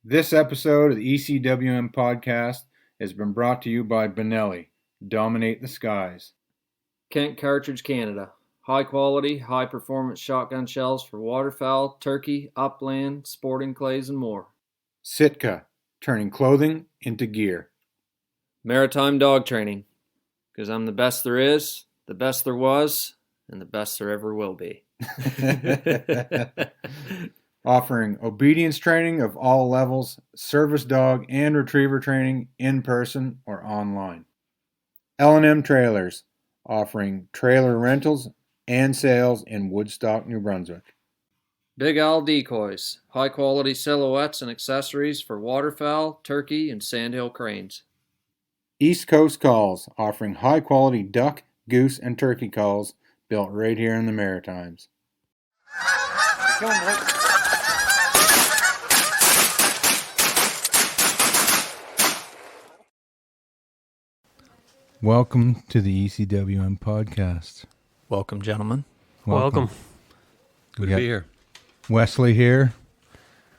This episode of the ECWM podcast has been brought to you by Benelli. Dominate the skies. Kent Cartridge, Canada. High quality, high performance shotgun shells for waterfowl, turkey, upland, sporting clays, and more. Sitka, turning clothing into gear. Maritime Dog Training, because I'm the best there is, the best there was, and the best there ever will be. Offering obedience training of all levels, service dog and retriever training in person or online. L&M Trailers, offering trailer rentals and sales in Woodstock, New Brunswick. Big Owl Decoys, high quality silhouettes and accessories for waterfowl, turkey, and sandhill cranes. East Coast Calls, offering high quality duck, goose, and turkey calls built right here in the Maritimes. Come on, boy. Welcome to the ECWM podcast. Welcome, gentlemen. Welcome. We Good to be here. Wesley here.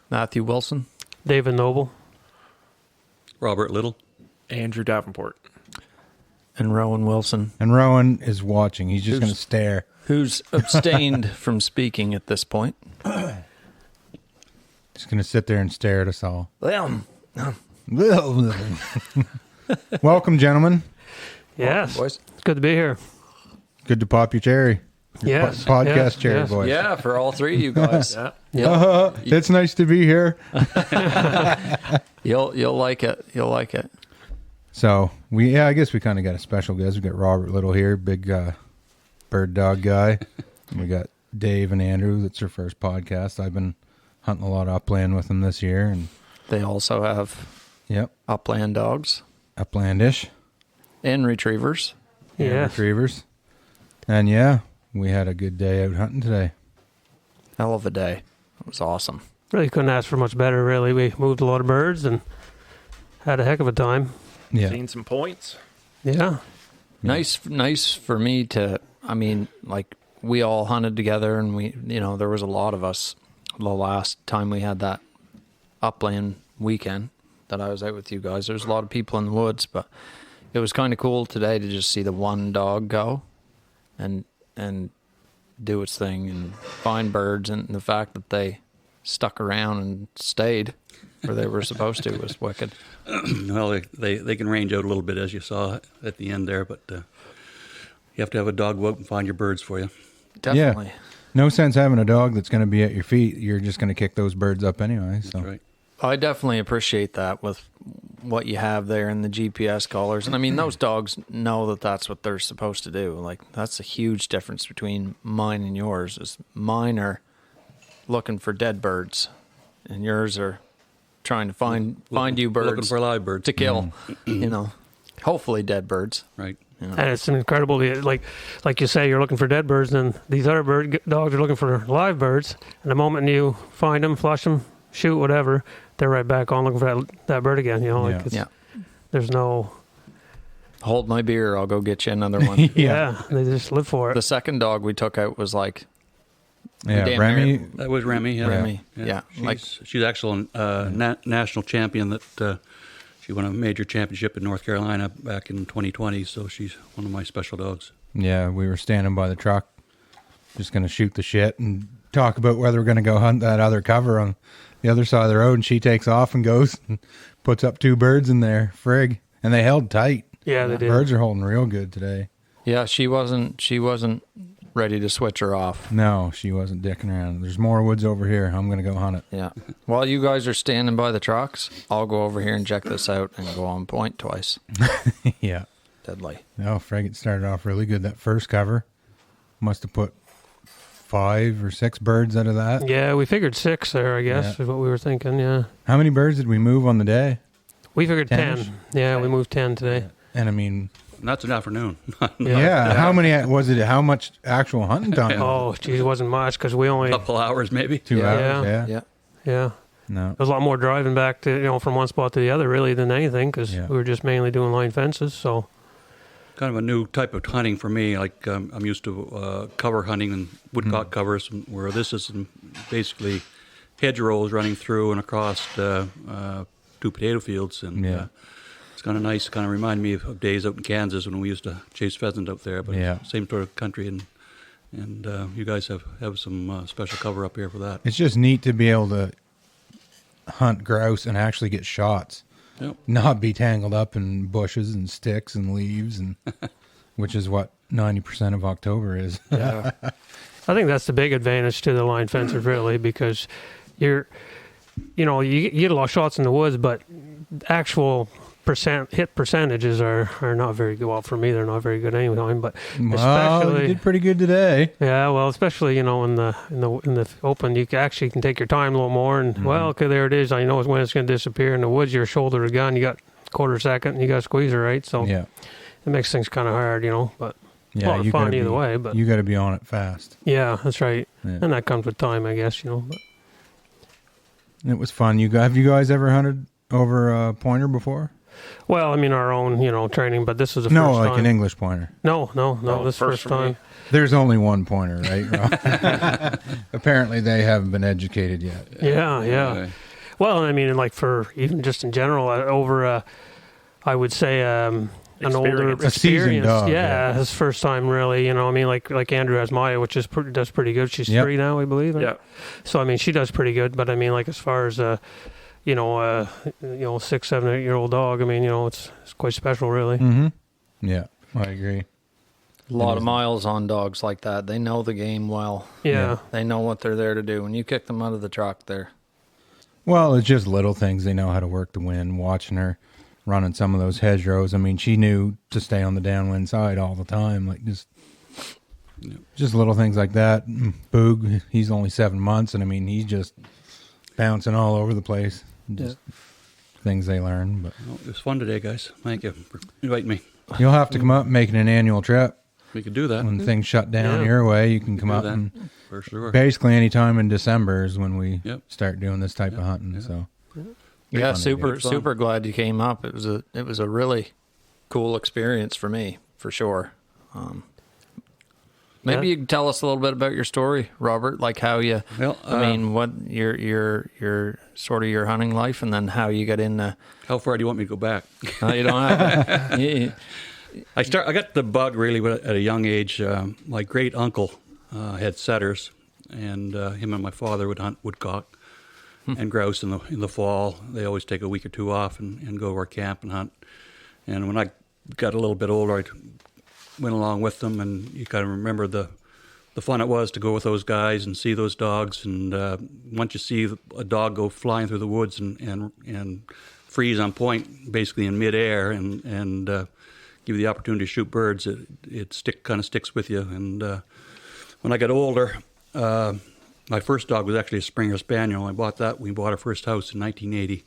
Matthew Wilson. David Noble. Robert Little. Andrew Davenport. And Rowan Wilson. And Rowan is watching. He's just going to stare. Who's abstained from speaking at this point. Just going to sit there and stare at us all. Well, Welcome, gentlemen. Yes. boys. It's good to be here. Good to pop your cherry. Yes. Podcast yes, cherry, yes. boys. Yeah, for all three of you guys. Yeah. It's nice to be here. You'll like it. You'll like it. So, I guess we kind of got a special guest. We got Robert Little here, big bird dog guy. We got Dave and Andrew. That's their first podcast. I've been hunting a lot of upland with them this year. And They also have yep, upland dogs uplandish. and retrievers. And Yes. retrievers. And yeah, we had a good day out hunting today. Hell of a day. It was awesome. Really couldn't ask for much better, really. We moved a lot of birds and had a heck of a time. Yeah. Seen some points. Yeah. Nice for me to, we all hunted together and there was a lot of us the last time we had that upland weekend that I was out with you guys. There's a lot of people in the woods, but it was kind of cool today to just see the one dog go and do its thing and find birds, and the fact that they stuck around and stayed where they were supposed to was wicked. Well, they can range out a little bit, as you saw at the end there, but you have to have a dog go out and find your birds for you. Definitely. No sense having a dog that's going to be at your feet. You're just going to kick those birds up anyway. So. That's right. I definitely appreciate that with what you have there in the GPS collars. And I mean, those dogs know that that's what they're supposed to do. Like, that's a huge difference between mine and yours. Is mine are looking for dead birds, and yours are trying to find you birds Looking for live birds. to kill. Hopefully dead birds. Right. And it's an incredible, like you say, you're looking for dead birds, and these other dogs are looking for live birds. And the moment you find them, flush them, shoot, whatever, they're right back on looking for that bird again. Yeah. There's no... Hold my beer. I'll go get you another one. Yeah, they just live for it. The second dog we took out was like... Yeah, damn Remy. That was Remy. Yeah. Remy. Yeah. She's actually a national champion that she won a major championship in North Carolina back in 2020, so she's one of my special dogs. Yeah, we were standing by the truck, just going to shoot the shit and talk about whether we're going to go hunt that other cover on the other side of the road. And she takes off and goes and puts up two birds in there. Frig. And they held tight. Yeah, they did. Birds are holding real good today. Yeah, she wasn't ready to switch her off. No, she wasn't dicking around. There's more woods over here. I'm going to go hunt it. Yeah. While you guys are standing by the trucks, I'll go over here and check this out and go on point twice. Yeah. Deadly. No, Frig, it started off really good. That first cover must have put 5 or 6 birds out of that. Yeah, we figured 6 there, I guess, is what we were thinking, yeah. How many birds did we move on the day? We figured 10-ish? 10. Yeah, we moved 10 today. And I mean... And that's an afternoon. Yeah. How many was it? How much actual hunting time? Oh, geez, it wasn't much because we only... A couple hours, maybe. 2 Yeah. hours, yeah. Yeah. Yeah. No. There's a lot more driving back to, from one spot to the other, really, than anything, because Yeah. we were just mainly doing line fences, so... Kind of a new type of hunting for me. Like I'm used to cover hunting and woodcock covers, where this is basically hedgerows running through and across two potato fields, and it's kind of nice. Kind of remind me of days out in Kansas when we used to chase pheasant out there. But same sort of country, and you guys have some special cover up here for that. It's just neat to be able to hunt grouse and actually get shots. Yep. Not be tangled up in bushes and sticks and leaves, and which is what 90% of October is. Yeah. I think that's the big advantage to the line fencer, really, because you get a lot of shots in the woods, but actual hit percentages are not very good. Well, for me, they're not very good anyway. But Well, you did pretty good today. Yeah, well, especially in the open, you can take your time a little more. And well, okay, there it is. I know when it's going to disappear. In the woods, you're shoulder to gun. You got a quarter second, and you got to squeeze it right. So it makes things kind of hard, But a lot of fun either way. But you got to be on it fast. Yeah, that's right. Yeah. And that comes with time, I guess. But it was fun. Have you guys ever hunted over a pointer before? Well, I mean, our own, training, but this is the first time. No, like an English pointer. No, this is the first time. There's only one pointer, right, Rob? Apparently, they haven't been educated yet. Yeah. Okay. Well, I mean, like for even just in general, I would say an older A seasoned dog, his first time really. I mean, like Andrew has Maya, which does pretty good. She's 3 now, I believe. Yeah. So I mean, she does pretty good. But I mean, like as far as 6, 7, 8 year old dog, I mean, it's quite special, really. Mm-hmm. Yeah, I agree. A lot of miles on dogs like that. They know the game well. Yeah. They know what they're there to do. When you kick them out of the truck, Well, it's just little things. They know how to work the wind. Watching her running some of those hedgerows, I mean, she knew to stay on the downwind side all the time. Like just little things like that. Boog, he's only 7 months, and I mean, he's just bouncing all over the place. Just things they learn. But Well, it was fun today, guys. Thank you for inviting me. you'll have to come up and make it an annual trip. We could do that. When things shut down Yeah. your way, you can come Do up that, and for sure. basically any time in December is when we Yep. start doing this type of hunting. Yeah. So yeah, fun super fun. super glad you came up. It was a really cool experience for me, for sure. Maybe you can tell us a little bit about your story, Robert, like how you. Well, I mean, what your sort of your hunting life, and then how you got into. how far do you want me to go back? You don't have. I got the bug really at a young age. My great uncle had setters, and him and my father would hunt woodcock and grouse in the fall. They always take a week or two off and go to our camp and hunt. And when I got a little bit older, I went along with them, and you kind of remember the fun it was to go with those guys and see those dogs. And once you see a dog go flying through the woods and freeze on point, basically in midair, and give you the opportunity to shoot birds, it kind of sticks with you. And when I got older, my first dog was actually a Springer Spaniel. I bought that. We bought our first house in 1980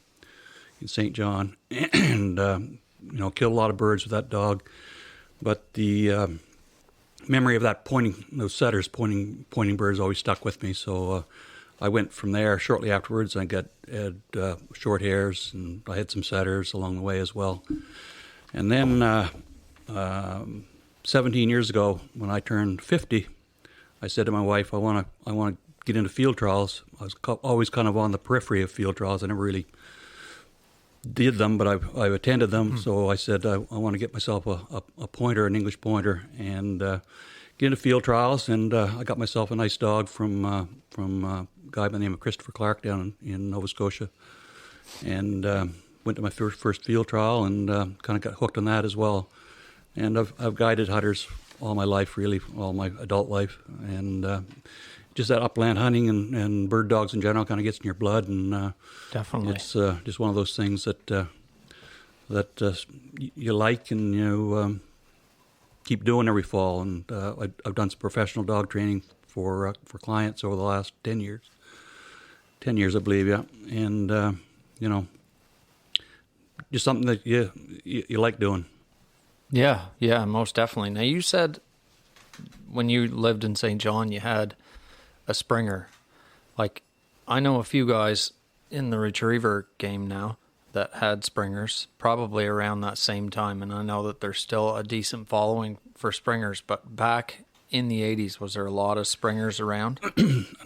in St. John, and killed a lot of birds with that dog. But the memory of that those setters pointing birds always stuck with me. So I went from there shortly afterwards. I had short hairs, and I had some setters along the way as well. And then 17 years ago, when I turned 50, I said to my wife, I want to get into field trials. I was always kind of on the periphery of field trials. I never really did them, but I've attended them. So I said I want to get myself a pointer, an English pointer, and get into field trials. And I got myself a nice dog from a guy by the name of Christopher Clark down in Nova Scotia, and went to my first field trial and kind of got hooked on that as well. And I've guided hunters all my life, really, all my adult life, and just that upland hunting and bird dogs in general kind of gets in your blood, and Definitely. it's just one of those things that you like and you keep doing every fall. And I've done some professional dog training for clients over the last 10 years. 10 years, I believe, yeah. And just something that you like doing. Yeah, most definitely. Now, you said when you lived in St. John, you had a Springer. Like, I know a few guys in the retriever game now that had Springers, probably around that same time, and I know that there's still a decent following for Springers. But back in the 80s, was there a lot of springers around?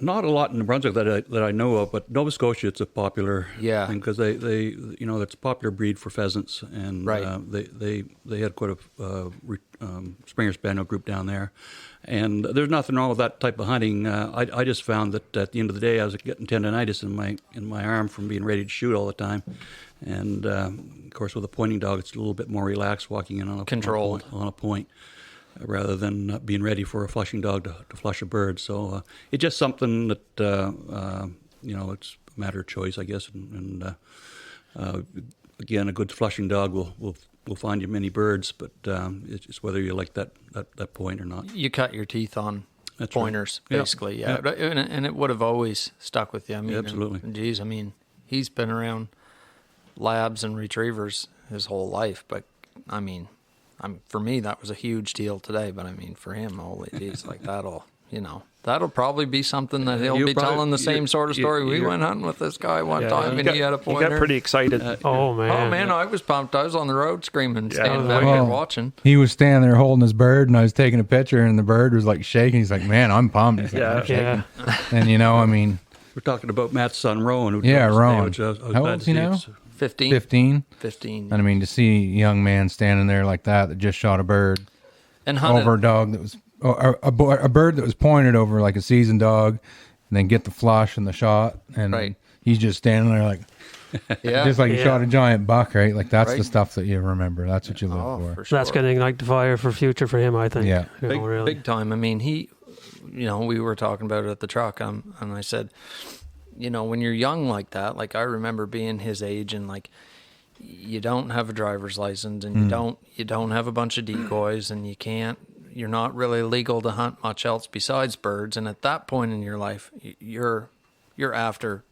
Not a lot in New Brunswick that I know of, but Nova Scotia, it's a popular Yeah. thing because they it's a popular breed for pheasants, and Right. they had quite a Springer Spaniel group down there, and there's nothing wrong with that type of hunting. I just found that at the end of the day, I was getting tendonitis in my arm from being ready to shoot all the time, and of course with a pointing dog, it's a little bit more relaxed walking in on a Controlled. on a point. Rather than being ready for a flushing dog to flush a bird. So it's just something that, it's a matter of choice, I guess. And again, a good flushing dog will find you many birds, but it's just whether you like that point or not. You cut your teeth on That's right. pointers, Yeah. basically. Yeah. And it would have always stuck with you. I mean, Absolutely. Geez, I mean, he's been around labs and retrievers his whole life, but I mean, for me, that was a huge deal today. But I mean, for him, holy geez, like that'll probably be something that he'll You'll be probably- telling the same sort of story. We you're- went hunting with this guy one Yeah, time, and he had a He pointer. got pretty excited. Oh man. Oh man, I was pumped. I was on the road screaming, standing Yeah. back Well, there watching. He was standing there holding his bird, and I was taking a picture, and the bird was like shaking. He's like, "Man, I'm pumped." He's like, Yeah. "I'm shaking." Yeah. And I mean, We're talking about Matt's son, Rowan. Who Yeah, died today, Rowan. which I was How glad old to is he see. now? It's- 15. 15. And I mean, to see a young man standing there like that just shot a bird And hunted. over a dog that was a bird that was pointed over like a seasoned dog, and then get the flush and the shot, and Right. he's just standing there like Yeah. just like he Yeah. shot a giant buck, right? Like that's the Right. stuff that you remember. That's what you live Oh, for. for sure. That's going to ignite the fire for future for him, I think. Yeah. Really. Big time. I mean, we were talking about it at the truck, and I said, when you're young like that, like I remember being his age, and like you don't have a driver's license, and you don't have a bunch of decoys, and you're not really legal to hunt much else besides birds. And at that point in your life, you're after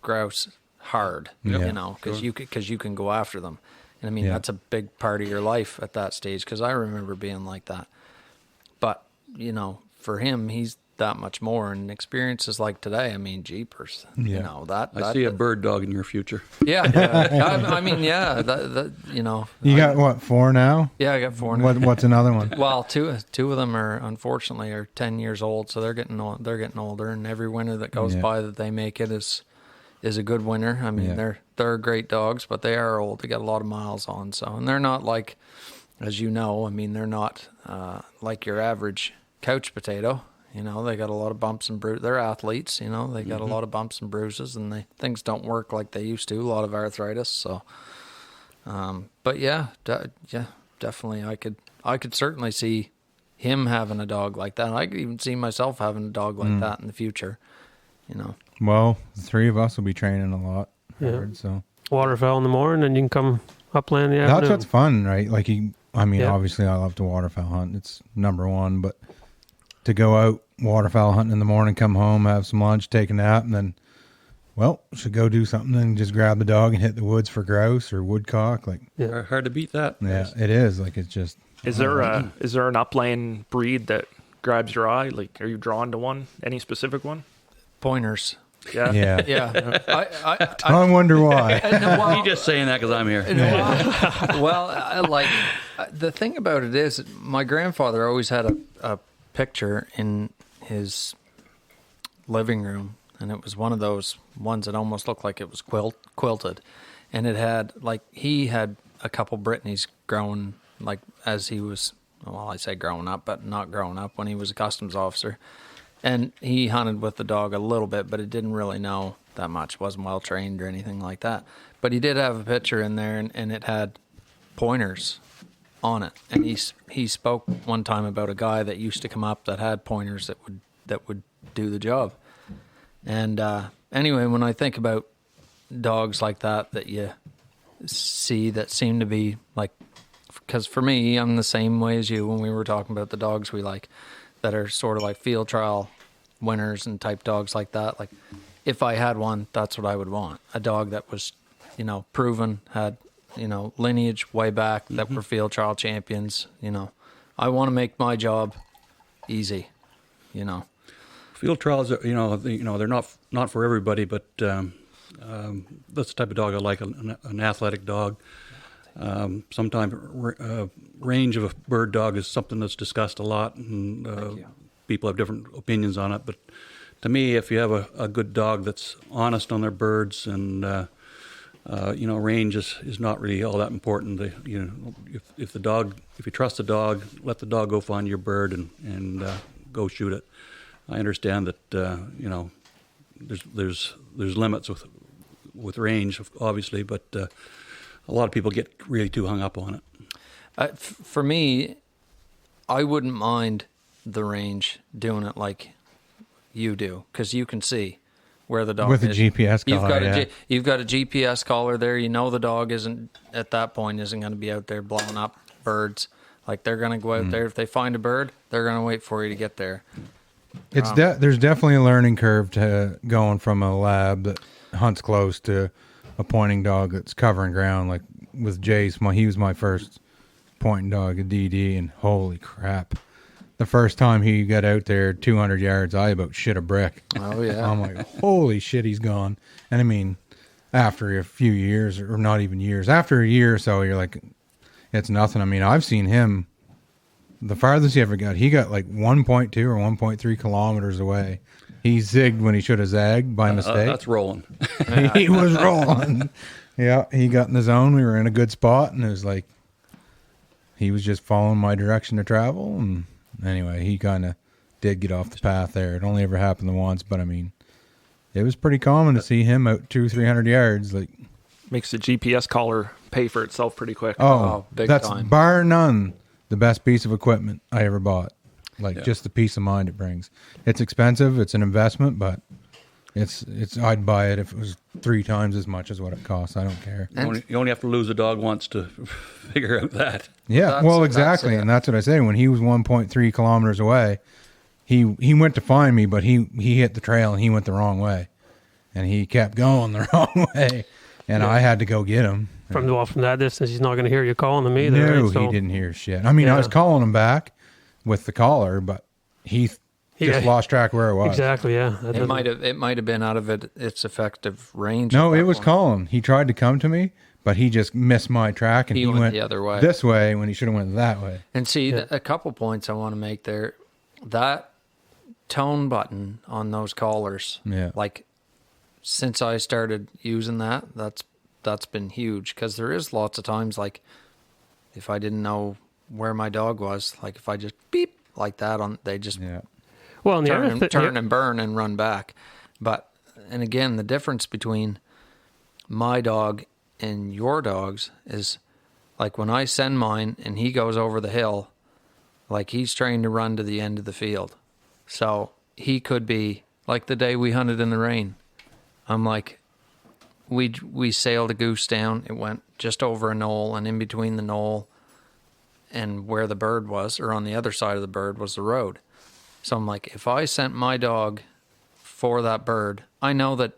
grouse hard, Yeah. because you can go after them. And I mean, Yeah. that's a big part of your life at that stage, because I remember being like that. But, for him, he's that much more. And experiences like today, I mean, jeepers. Yeah. I see a bird dog in your future. Yeah. I mean, yeah. You got what, 4 now? Yeah, I got 4 now. What's another one? Well, two of them are unfortunately 10 years old, so they're getting older. And every winter that goes Yeah. by that they make it is a good winter. I mean, Yeah. they're great dogs, but they are old. They got a lot of miles on, so, and they're not like, as you know, I mean, they're not like your average couch potato. They got a lot of bumps and bruises. They're athletes. They got a lot of bumps and bruises, and things don't work like they used to. A lot of arthritis. So, but yeah, definitely. I could certainly see him having a dog like that. I could even see myself having a dog like that in the future. Well, the 3 of us will be training a lot. Yeah. Hard, so Waterfowl in the morning, and you can come upland in the that's afternoon. what's fun, right? Like Yeah. obviously I love to waterfowl hunt. It's number one, but to go out waterfowl hunting in the morning, come home, have some lunch, take a nap, and then, should go do something and just grab the dog and hit the woods for grouse or woodcock. Like, Yeah. Hard to beat that. yeah, it is. Like, it's just. Is there an upland breed that grabs your eye? Like, are you drawn to one? Any specific one? Pointers. Yeah. Yeah. Yeah. I wonder why. You're just saying that because I'm here. The thing about it is, my grandfather always had a picture in his living room, and it was one of those ones that almost looked like it was quilted, and it had he had a couple Brittany's growing as he was, well, I say growing up, but not growing up, when he was a customs officer. And he hunted with the dog a little bit, but it didn't really know that much. Wasn't well trained or anything like that. But he did have a picture in there, and it had pointers on it. And he spoke one time about a guy that used to come up that had pointers that would do the job. And anyway, when I think about dogs like that you see that seem to be because for me, I'm the same way as you when we were talking about the dogs we like, that are sort of like field trial winners and type dogs like that. Like, if I had one, that's what I would want. A dog that was, proven, had, lineage way back, that were field trial champions. I want to make my job easy, Field trials, they're not for everybody, but that's the type of dog I like, an athletic dog. Sometimes range of a bird dog is something that's discussed a lot, and people have different opinions on it, but to me, if you have a good dog that's honest on their birds and range is not really all that important. If you trust the dog, let the dog go find your bird and go shoot it. I understand that there's limits with range, obviously, but a lot of people get really too hung up on it. For me, I wouldn't mind the range doing it like you do, because you can see where the dog With is. a GPS collar, You've got a GPS collar there. You know the dog isn't, at that point, isn't going to be out there blowing up birds. Like, they're going to go out there. If they find a bird, they're going to wait for you to get there. There's definitely a learning curve to going from a lab that hunts close to a pointing dog that's covering ground. Like with Jace, he was my first pointing dog, a DD, and holy crap. The first time he got out there 200 yards, I about shit a brick. Oh, yeah. I'm like, holy shit, he's gone. And I mean, after a few years, or not even years, after a year or so, you're like, it's nothing. I mean, I've seen him, the farthest he ever got, he got like 1.2 or 1.3 kilometers away. He zigged when he should have zagged by mistake. That's rolling. He was rolling. Yeah, he got in the zone. We were in a good spot, and it was like, he was just following my direction to travel, and anyway, he kind of did get off the path there. It only ever happened once, but I mean, it was pretty common to see him out 200-300 yards. Like, Makes the GPS collar pay for itself pretty quick. Oh, big that's time. bar none the best piece of equipment I ever bought. Like, just the peace of mind it brings. It's expensive. It's an investment, but it's. I'd buy it if it was 3 times as much as what it costs. I don't care. You only have to lose a dog once to figure out that. Yeah, well, exactly, and that's what I say. When he was 1.3 kilometers away, he went to find me, but he hit the trail and he went the wrong way, and he kept going the wrong way, and I had to go get him. From that distance, he's not going to hear you calling him either. No, right? So, he didn't hear shit. I mean, I was calling him back with the collar, but he just lost track where it was. Exactly, yeah. It might have been out of its effective range. No, at it that was point. calling. He tried to come to me, but he just missed my track, and He he went the other way. this way when he should have went that way. And see, a couple points I want to make there. That tone button on those collars, like, since I started using that's been huge, because there is lots of times, like, if I didn't know where my dog was, like, if I just beep like that, they just well, and turn and burn and run back. And again, the difference between my dog and your dogs is, like, when I send mine and he goes over the hill, like, he's trained to run to the end of the field. So he could be, like the day we hunted in the rain, I'm like, we sailed a goose down. It went just over a knoll, and in between the knoll and where the bird was, or on the other side of the bird, was the road. So I'm like, if I sent my dog for that bird, I know that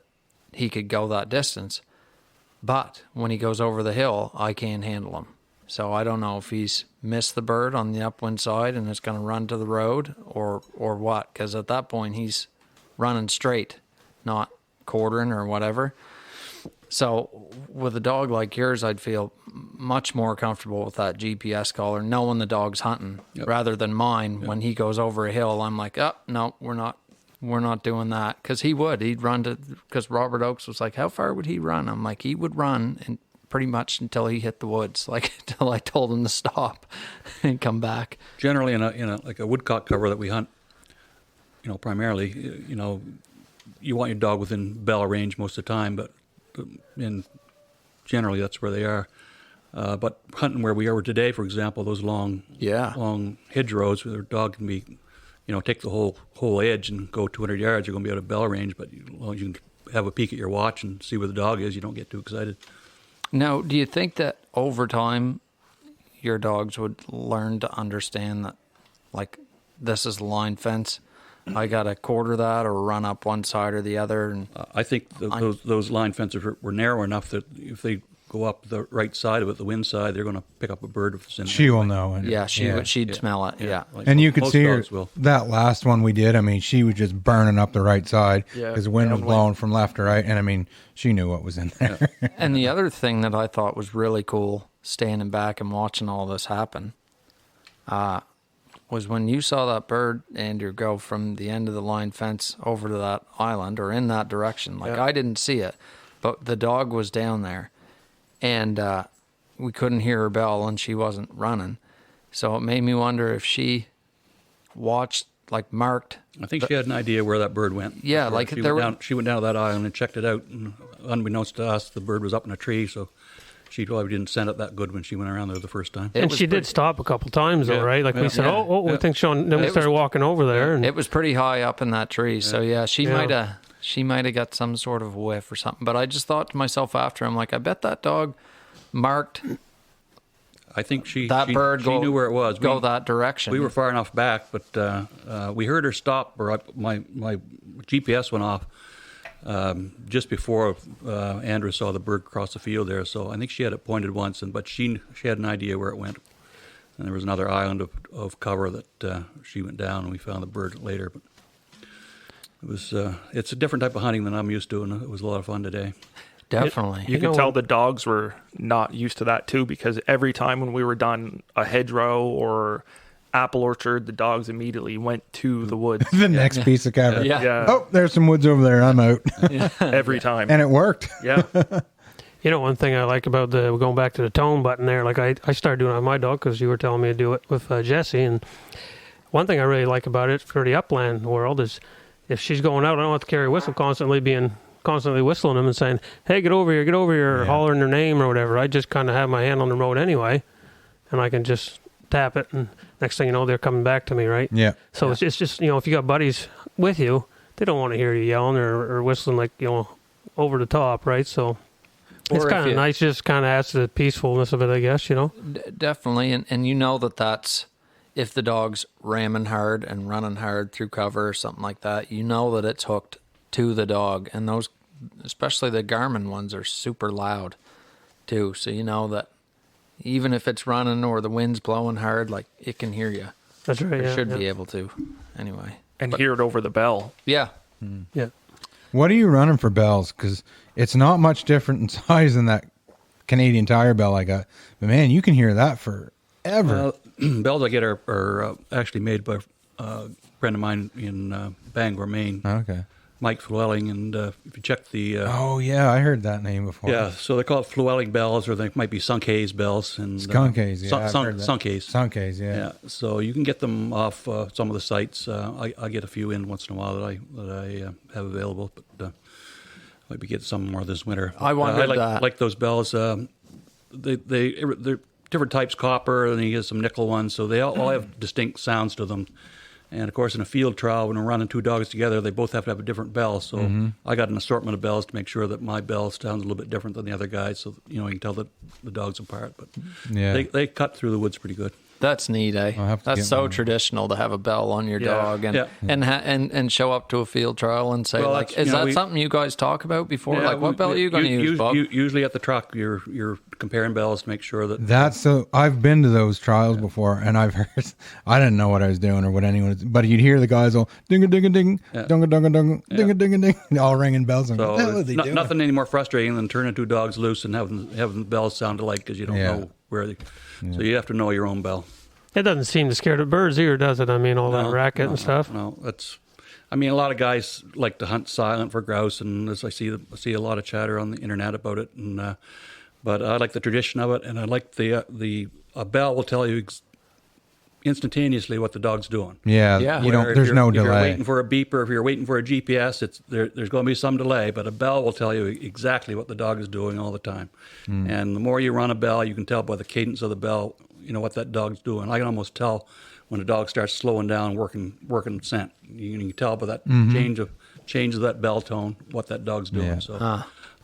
he could go that distance, but when he goes over the hill, I can't handle him. So I don't know if he's missed the bird on the upwind side and it's going to run to the road or what, because at that point he's running straight, not quartering or whatever. So with a dog like yours, I'd feel much more comfortable with that GPS collar, knowing the dog's hunting, rather than mine. When he goes over a hill, I'm like, oh, no, we're not doing that. Because he'd run to, because Robert Oakes was like, how far would he run? I'm like, he would run and pretty much until he hit the woods, like, until I told him to stop and come back. Generally, in a like a woodcock cover that we hunt, primarily, you want your dog within bell range most of the time, but generally that's where they are. But hunting where we are today, for example, those long hedgerows where their dog can be, take the whole edge and go 200 yards, you're going to be out of bell range. But as long as you can have a peek at your watch and see where the dog is, you don't get too excited. Now, do you think that over time your dogs would learn to understand that, like, this is the line fence, I got to quarter that or run up one side or the other? And I think those line fences were narrow enough that if they go up the right side of it, the wind side, they're going to pick up a bird if it's in there. She will know. She'd smell it. Yeah. Like And you could most see her, dogs will. that last one we did, I mean, she was just burning up the right side because the wind was blowing from left to right. And I mean, she knew what was in there. And the other thing that I thought was really cool, standing back and watching all this happen, was when you saw that bird, Andrew, go from the end of the line fence over to that island or in that direction. Like, I didn't see it, but the dog was down there, and we couldn't hear her bell, and she wasn't running. So it made me wonder if she watched, like, marked. I think she had an idea where that bird went. Yeah, like she there went down, she went down to that island and checked it out, and unbeknownst to us, the bird was up in a tree, so she probably didn't scent it that good when she went around there the first time. And she did stop a couple times, though, Yeah. right? Like we said, we think Sean. Then we It started was- walking over there, and It was pretty high up in that tree, so yeah, she Yeah. might have got some sort of whiff or something. But I just thought to myself after, I'm like, I bet that dog marked I think she bird she knew where it was. go that direction. We were far enough back, but we heard her stop. Or my GPS went off just before Andrew saw the bird cross the field there. So I think she had it pointed once, but she had an idea where it went. And there was another island of cover that she went down, and we found the bird later. But it was it's a different type of hunting than I'm used to, and it was a lot of fun today. Definitely. You could tell the dogs were not used to that too, because every time when we were done a hedgerow or apple orchard, the dogs immediately went to the woods. The next piece of cover. Yeah. Yeah, Oh, there's some woods over there. I'm out. every time. And it worked. Yeah, you know, one thing I like about going back to the tone button there, like I started doing it on my dog because you were telling me to do it with Jessie. And one thing I really like about it for the upland world is if she's going out, I don't have to carry a whistle constantly whistling them and saying, hey, get over here, or hollering their name or whatever. I just kind of have my hand on the remote anyway, and I can just tap it, and next thing you know, they're coming back to me, right? Yeah. So it's just, you know, if you got buddies with you, they don't want to hear you yelling or whistling, like, you know, over the top, right? So it's Or if kind of you- nice, just kind of adds to the peacefulness of it, I guess, you know? Definitely, and you know that's if the dog's ramming hard and running hard through cover or something like that, you know that it's hooked to the dog, and those, especially the Garmin ones, are super loud too. So you know that even if it's running or the wind's blowing hard, like, it can hear you. That's right, It yeah. should yeah. be able to, anyway. and hear it over the bell. Yeah, Yeah. What are you running for bells? Because it's not much different in size than that Canadian Tire bell I got. But man, you can hear that forever. Bells I get are actually made by a friend of mine in Bangor, Maine, Okay. Mike Flewelling, and if you check the Oh yeah, I heard that name before. yeah, so they call it Flewelling bells, or they might be Sunkays bells, and Skunkhaze, yeah, I've heard that. Sunkays. Sunkaze, yeah. Yeah, so you can get them off some of the sites. I get a few in once in a while that I have available, but maybe get some more this winter. I wondered I that. like those bells. They're different types, copper, and you get some nickel ones, so they all have distinct sounds to them. And of course, in a field trial, when we're running two dogs together, they both have to have a different bell. So I got an assortment of bells to make sure that my bell sounds a little bit different than the other guys, so you can tell the dogs apart. But Yeah. they cut through the woods pretty good. that's neat, eh? I'll have to That's get so one. traditional to have a bell on your Yeah. dog and Yeah. and show up to a field trial and say, Well, like, that's- is that we- something you guys talk about before? Yeah, Like, what bell are you going to use, Bob? Usually at the truck, you're comparing bells to make sure that. That's so. I've been to those trials before, and I've heard. I didn't know what I was doing or what anyone was, but you'd hear the guys all ding a ding a ding, ding a ding a ding, ding a ding a ding, all ringing bells. And So what the hell is he doing? nothing any more frustrating than turning two dogs loose and having the bells sound alike because you don't Yeah. know where they. So you have to know your own bell. It doesn't seem to scare the birds either, does it? I mean, all that No, racket no, and stuff. No, that's. I mean, a lot of guys like to hunt silent for grouse, and as I see a lot of chatter on the internet about it. And but I like the tradition of it, and I like a bell will tell you instantaneously what the dog's doing. Yeah, Yeah. you don't. Where There's no if you're delay. waiting for a beep or if you're waiting for a GPS, there's going to be some delay, but a bell will tell you exactly what the dog is doing all the time. And the more you run a bell, you can tell by the cadence of the bell, what that dog's doing. I can almost tell when a dog starts slowing down, working scent. You can tell by that change of that bell tone what that dog's doing. Yeah. So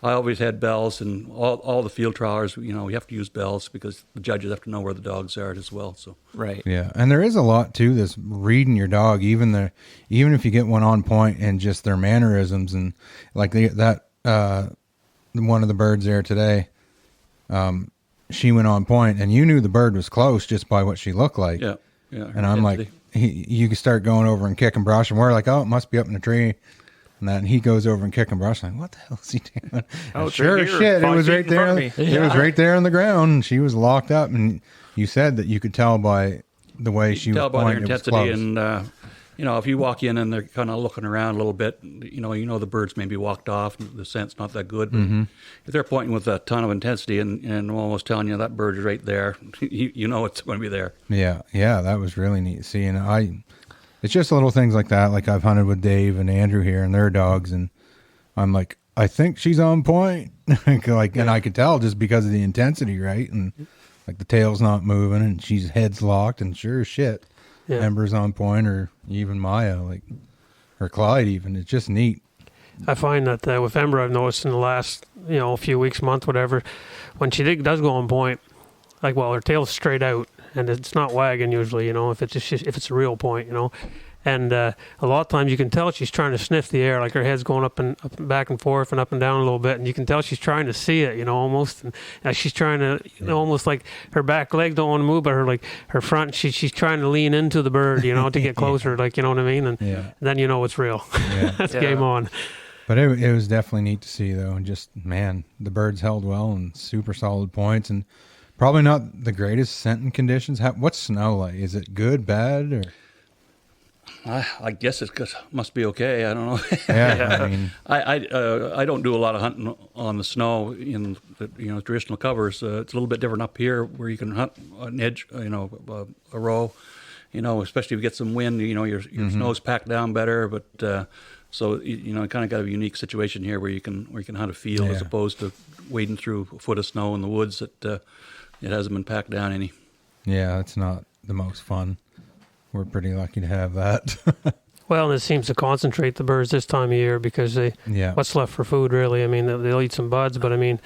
I always had bells, and all the field trialers, we have to use bells because the judges have to know where the dogs are as well. So. Right. Yeah, and there is a lot to this reading your dog, even if you get one on point and just their mannerisms and like one of the birds there today. She went on point, and you knew the bird was close just by what she looked like. Yeah, yeah. And I'm like, you can start going over and kick and brush, and we're like, oh, it must be up in the tree. And he goes over and kick and brush. I'm like, what the hell is he doing? Oh, And it's sure right as here, shit, it 5 was feet right in front there. of me. It was right there on the ground. And she was locked up, and you said that you could tell by the way she tell was by their pointing, it was intensity, close. and if you walk in and they're kind of looking around a little bit, you know the bird's maybe walked off, the scent's not that good. But if they're pointing with a ton of intensity and almost telling you that bird is right there, you know it's going to be there. Yeah, that was really neat to see. And it's just little things like that. Like I've hunted with Dave and Andrew here and their dogs, and I'm like, I think she's on point. And I could tell just because of the intensity, right? And like the tail's not moving, and she's head's locked, and sure as shit, Ember's on point, or even Maya, or Clyde even. It's just neat. I find that with Ember, I've noticed in the last, few weeks, month, whatever, when she does go on point, her tail's straight out and it's not wagging usually, if it's a real point, and a lot of times you can tell she's trying to sniff the air, like her head's going up and back and forth and up and down a little bit, and you can tell she's trying to see it, almost, and she's trying to, almost like her back leg don't want to move, but her front, she's trying to lean into the bird, to get closer, you know what I mean, and then it's real. That's game on. But it was definitely neat to see, though, and just, man, the birds held well and super solid points, and probably not the greatest scenting conditions. What's snow like? Is it good, bad, or? I guess it must be okay. I don't know. I mean, I don't do a lot of hunting on the snow in the traditional covers. It's a little bit different up here where you can hunt an edge, a row, especially if you get some wind. Your snow's packed down better, but so kind of got a unique situation here where you can hunt a field as opposed to wading through a foot of snow in the woods that it hasn't been packed down any. Yeah, it's not the most fun. We're pretty lucky to have that. Well, and it seems to concentrate the birds this time of year because what's left for food, really? I mean, they'll eat some buds, but I mean,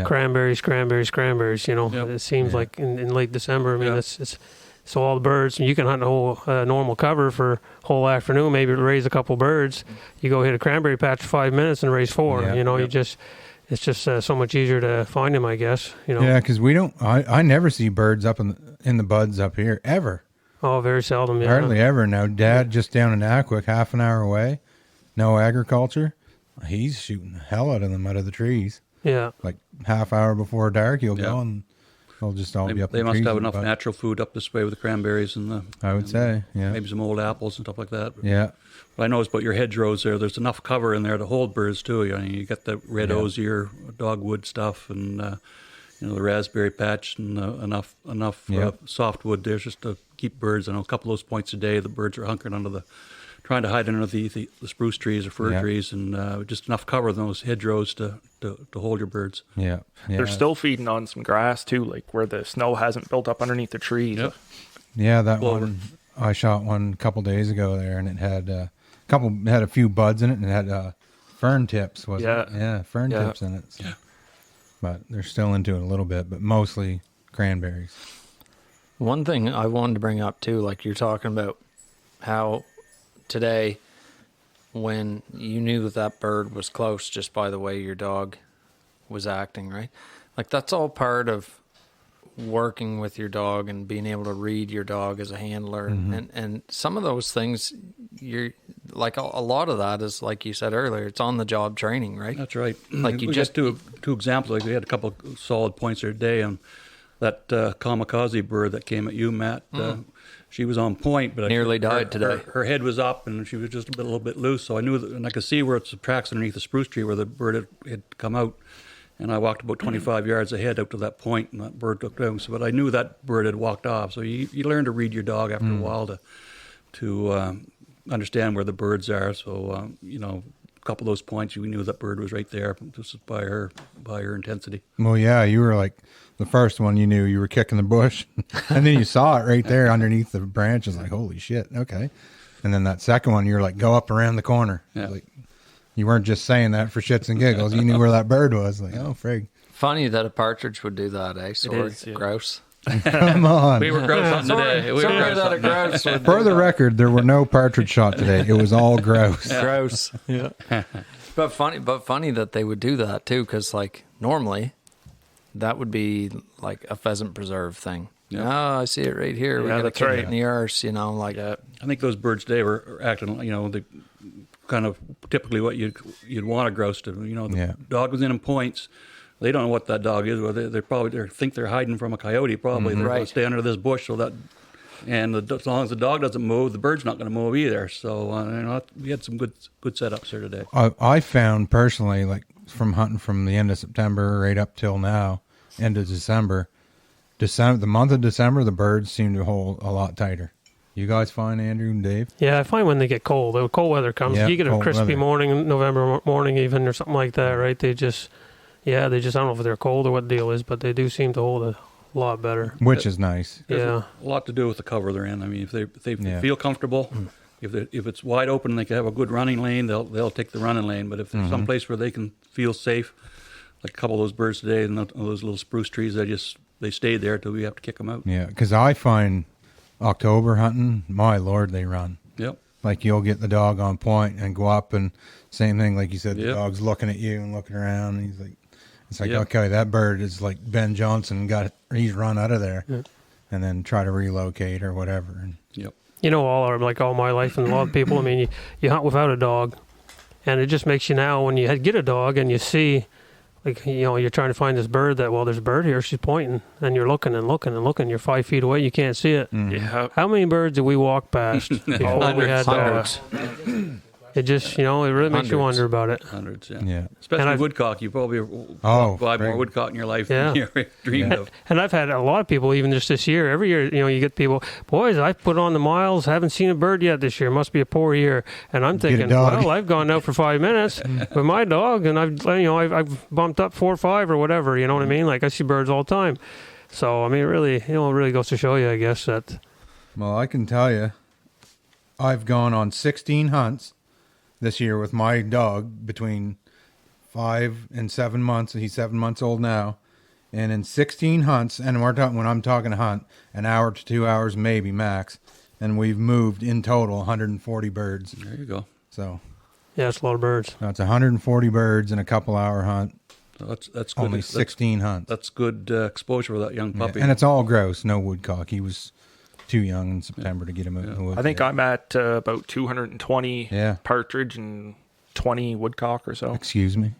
cranberries. It seems like in late December. I mean, it's so all the birds. You can hunt a whole normal cover for whole afternoon, maybe raise a couple birds. You go hit a cranberry patch for 5 minutes and raise 4. It's just so much easier to find them, I guess. Yeah, because we don't. I never see birds up in the buds up here ever. Oh, very seldom. Yeah. Hardly ever. Now, Dad just down in Aquik, half an hour away, no agriculture. He's shooting the hell out of them out of the trees. Yeah. Like half hour before dark, he'll go and they'll just all be up. They in the must trees have enough natural food up this way with the cranberries and I would say, maybe some old apples and stuff like that. Yeah. But I noticed about your hedgerows there. There's enough cover in there to hold birds too. You got the red osier, dogwood stuff, and the raspberry patch, and enough softwood. There's just to keep birds. I know a couple of those points a day. The birds are hunkering trying to hide under the spruce trees or fir trees, and just enough cover in those hedgerows to hold your birds. Yeah. They're still feeding on some grass too, like where the snow hasn't built up underneath the trees. Yep. Yeah, that one. I shot one a couple days ago there, and it had had a few buds in it, and it had fern tips. Wasn't it? Yeah, fern tips in it. So. Yeah. But they're still into it a little bit, but mostly cranberries. One thing I wanted to bring up too, like you're talking about how today, when you knew that bird was close just by the way your dog was acting, right? Like that's all part of working with your dog and being able to read your dog as a handler. And some of those things, you're like a lot of that is, like you said earlier, it's on the job training, right? That's right. Like you we just two examples. Like we had a couple of solid points there today, and that kamikaze bird that came at you, Matt. She was on point, but nearly died today. Her head was up, and she was just a little bit loose. So I knew that, and I could see where it's the tracks underneath the spruce tree where the bird had come out. And I walked about 25 yards ahead out to that point, and that bird took down. So, but I knew that bird had walked off. So you learn to read your dog after a while to understand where the birds are. So a couple of those points, we knew that bird was right there just by her intensity. Well, yeah, you were like the first one. You knew you were kicking the bush, and then you saw it right there underneath the branches. Like, holy shit, okay. And then that second one, you're like, go up around the corner. Yeah. Like, you weren't just saying that for shits and giggles. You knew where that bird was. Like, oh, frig. Funny that a partridge would do that, eh? Grouse. Come on. We were grouse hunting today. For the record, there were no partridge shot today. It was all grouse. Grouse. Yeah. But funny that they would do that too, because like normally that would be like a pheasant preserve thing. Yeah. Oh, I see it right here. We got a kid in the arse, like. I think those birds today were acting, the kind of typically what you'd want a grouse to. The dog was in points. They don't know what that dog is. Well, they think they're hiding from a coyote. Probably they're going to stay under this bush so that And as long as the dog doesn't move, the bird's not going to move either. So we had some good setups here today. I found personally, like from hunting from the end of September right up till now, end of December, the month of December, the birds seem to hold a lot tighter. You guys find, Andrew and Dave? Yeah, I find when they get cold, the cold weather comes, Yeah, you get a cold crispy weather. morning, November morning even, or something like that, right? They just, I don't know if they're cold or what the deal is, but they do seem to hold a lot better. Which is nice. There's Yeah. a lot to do with the cover they're in. I mean, if they Yeah. feel comfortable, if it's wide open and they can have a good running lane, they'll take the running lane. But if there's some place where they can feel safe, like a couple of those birds today and those little spruce trees, they stayed there till we have to kick them out. Yeah, because I find October hunting, my Lord, they run. Yep. Like you'll get the dog on point and go up and same thing, like you said, the Yep. dog's looking at you and looking around. And it's like, Yep. okay, that bird is like Ben Johnson he's run out of there, and then try to relocate or whatever. And Yep. All my life and a lot of people, I mean, you hunt without a dog, and it just makes you now, when you get a dog and you see, like, you're trying to find this bird there's a bird here, she's pointing, and you're looking and looking and looking, you're 5 feet away, you can't see it. Yeah. How many birds did we walk past before we had dogs? Hundreds. It just, it really makes you Hundreds. wonder about it. Hundreds, yeah. yeah, Especially And I've- woodcock. You probably Oh, buy more great. woodcock in your life Yeah. than you ever dreamed of. And I've had a lot of people, even just this year, every year, you get people, boys, I've put on the miles, haven't seen a bird yet this year, must be a poor year. And I'm Get a thinking, dog. well, I've gone out for 5 minutes with my dog, and I've bumped up 4 or 5 or whatever, you know what I mean? Like, I see birds all the time. So, I mean, it really goes to show you, I guess, that well, I can tell you, I've gone on 16 hunts this year with my dog between 5 and 7 months. He's 7 months old now. And in 16 hunts, and when I'm talking hunt, an hour to 2 hours maybe max, and we've moved in total 140 birds. There you go. So yeah, it's a lot of birds. that's 140 birds in a couple-hour hunt. So that's good. Only 16 hunts. That's good exposure for that young Yeah, puppy. and it's all gross, no woodcock. He was too young in September to get him out in the woods. I think yet. I'm at about 220 Yeah. partridge and 20 woodcock or so. Excuse me.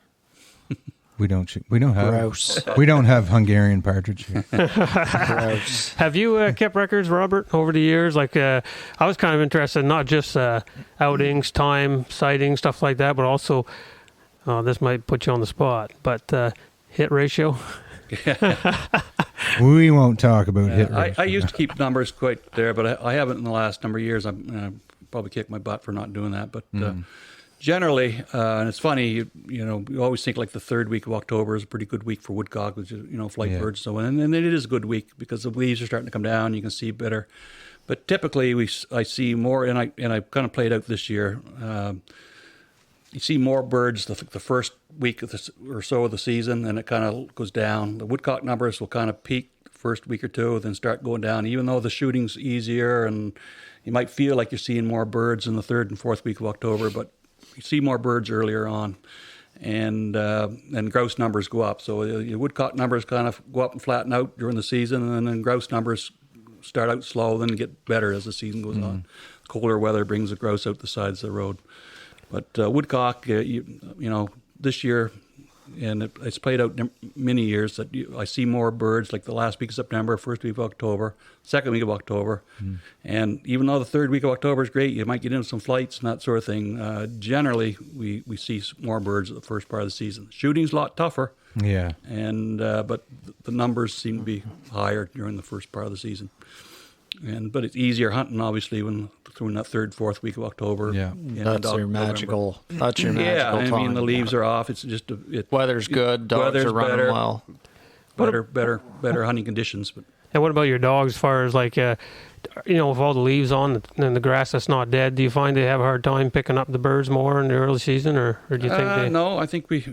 We don't have Gross. we don't have Hungarian partridge here. Gross. Have you kept records, Robert, over the years? Like, I was kind of interested, not just outings, time, sighting, stuff like that, but also, this might put you on the spot, but hit ratio. We won't talk about hit I ratio. used to keep numbers quite there, but I haven't in the last number of years. I'm probably kicked my butt for not doing that. But generally, and it's funny, you always think like the third week of October is a pretty good week for woodcock, which is, flight Yeah. birds. So, and it is a good week because the leaves are starting to come down. You can see better. But typically, I see more, and I kind of played out this year. You see more birds the first week or so of the season, and it kind of goes down. The woodcock numbers will kind of peak the first week or two, then start going down. Even though the shooting's easier, and you might feel like you're seeing more birds in the third and fourth week of October, but you see more birds earlier on, and grouse numbers go up. So your woodcock numbers kind of go up and flatten out during the season, and then grouse numbers start out slow, then get better as the season goes on. Colder weather brings the grouse out the sides of the road. But woodcock, this year, and it's played out many years, that I see more birds like the last week of September, first week of October, second week of October. And even though the third week of October is great, you might get into some flights and that sort of thing. Generally, we see more birds at the first part of the season. Shooting's a lot tougher, Yeah. and but the numbers seem to be higher during the first part of the season. But it's easier hunting, obviously, when that third, fourth week of October. Yeah. and That's November. your magical. That's your Yeah, magical I mean time. the leaves are off. It's just Weather's good. Dogs weather's are running better, well. better hunting conditions. But And what about your dogs as far as like, with all the leaves on and the grass that's not dead, do you find they have a hard time picking up the birds more in the early season, or do you think they... no, I think we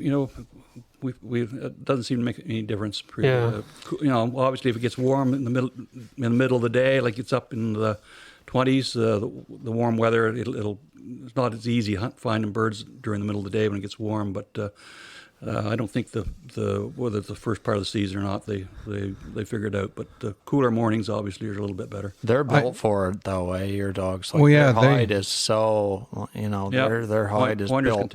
it doesn't seem to make any difference. Yeah. Obviously, if it gets warm in the middle of the day, like it's up in the 20s, the warm weather, it's not as easy finding birds during the middle of the day when it gets warm. But I don't think whether it's the first part of the season or not, they figure it out. But the cooler mornings obviously are a little bit better. They're built for it though, eh? Your dogs. Like, Well, yeah, their they- hide is so. Their hide is Pointers built.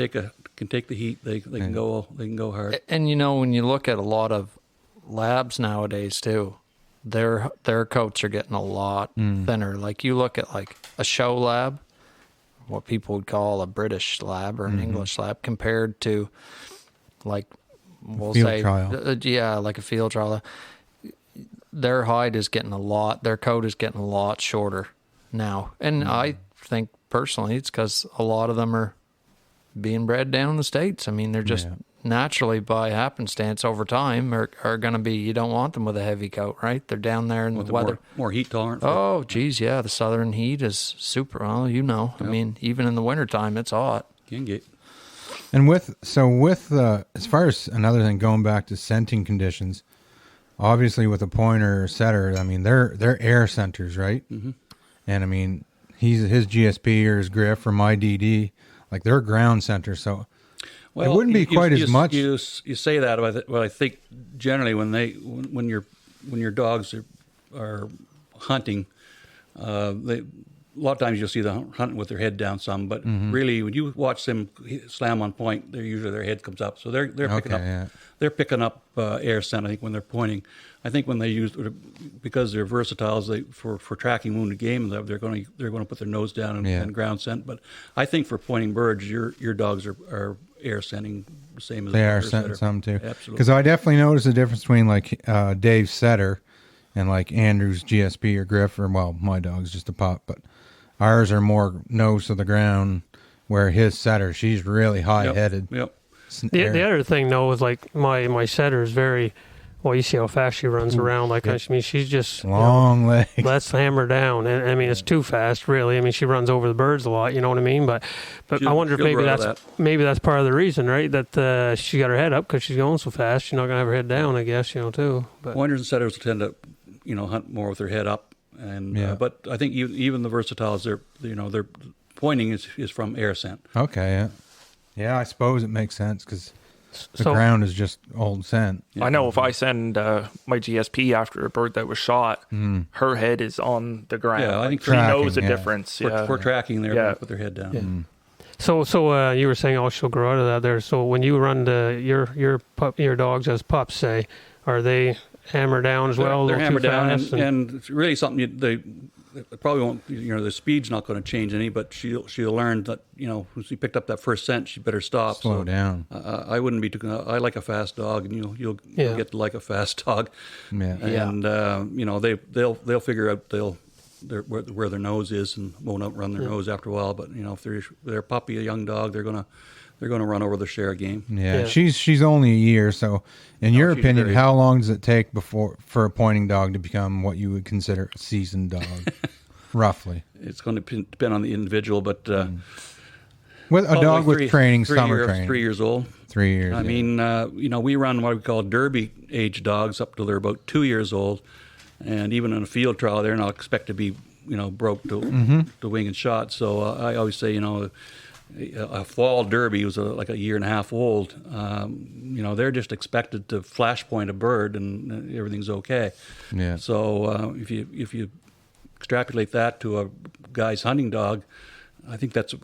can take the heat. They can go hard. And when you look at a lot of labs nowadays too, their coats are getting a lot thinner. Like you look at like a show lab, what people would call a British lab or an English lab, compared to like we'll Field say trial. like a field trial. Their hide is getting their coat is getting a lot shorter now, and I think personally it's because a lot of them are being bred down in the States. I mean, they're just naturally by happenstance over time are going to be, you don't want them with a heavy coat, right? They're down there in the weather. More heat tolerant. Oh, geez, yeah. The southern heat is super. Well, you know, I mean, even in the wintertime, it's hot. Can get. And with as far as another thing, going back to scenting conditions, obviously with a pointer or setter, I mean, they're air centers, right? Mm-hmm. And I mean, his GSP or his Griff or my DD, like they're ground centers. So it wouldn't be quite as much. You say that, but I think generally when your dogs are hunting, a lot of times you'll see them hunting with their head down some. But really, when you watch them slam on point, usually their head comes up, so they're picking up. Yeah. They're picking up air scent. I think when they're pointing, I think when they use, because they're versatile, for tracking wounded game, they're going to put their nose down and ground scent. But I think for pointing birds, your dogs are air scenting the same as they are scenting some too. Absolutely. Because I definitely notice the difference between like Dave's setter and like Andrew's GSP or Griff, or well, my dog's just a pup, but ours are more nose to the ground, where his setter, she's really high headed. Yep. The other thing though is like my setter is very, well, you see how fast she runs around. Like I mean, she's just long legs. Let's hammer down, and I mean it's too fast, really. I mean she runs over the birds a lot. You know what I mean? But I wonder if maybe that's part of the reason, right? That she got her head up because she's going so fast. She's not gonna have her head down, I guess. You know too. But pointers and setters tend to, hunt more with their head up, and but I think even the versatiles, their pointing is from air scent. Okay. Yeah. Yeah, I suppose it makes sense because the ground is just old scent. I know if I send my GSP after a bird that was shot, her head is on the ground. Yeah, I think she knows the difference. For tracking, they're put their head down. Yeah. So you were saying, oh, she'll grow out of that there. So when you run your dogs as pups, say, are they hammered down as well? They're hammered down, and it's really something they probably won't. The speed's not going to change any, but she'll learn that when she picked up that first scent, she better stop. Slow down. I wouldn't be too. I like a fast dog, and you'll get to like a fast dog. Yeah. And they'll figure out where their nose is and won't outrun their nose after a while. But if they're a puppy, a young dog, they're gonna run over the share game. Yeah. She's only a year, so in your opinion, how long does it take for a pointing dog to become what you would consider a seasoned dog, roughly? It's going to depend on the individual, but with a dog with training, summer training, 3 years old. 3 years. I mean, we run what we call derby age dogs up till they're about 2 years old, and even in a field trial, they're not expected to be broke to wing and shot. So I always say, a fall derby was like a year and a half old. They're just expected to flash point a bird and everything's okay. Yeah. So if you extrapolate that to a guy's hunting dog, I think that's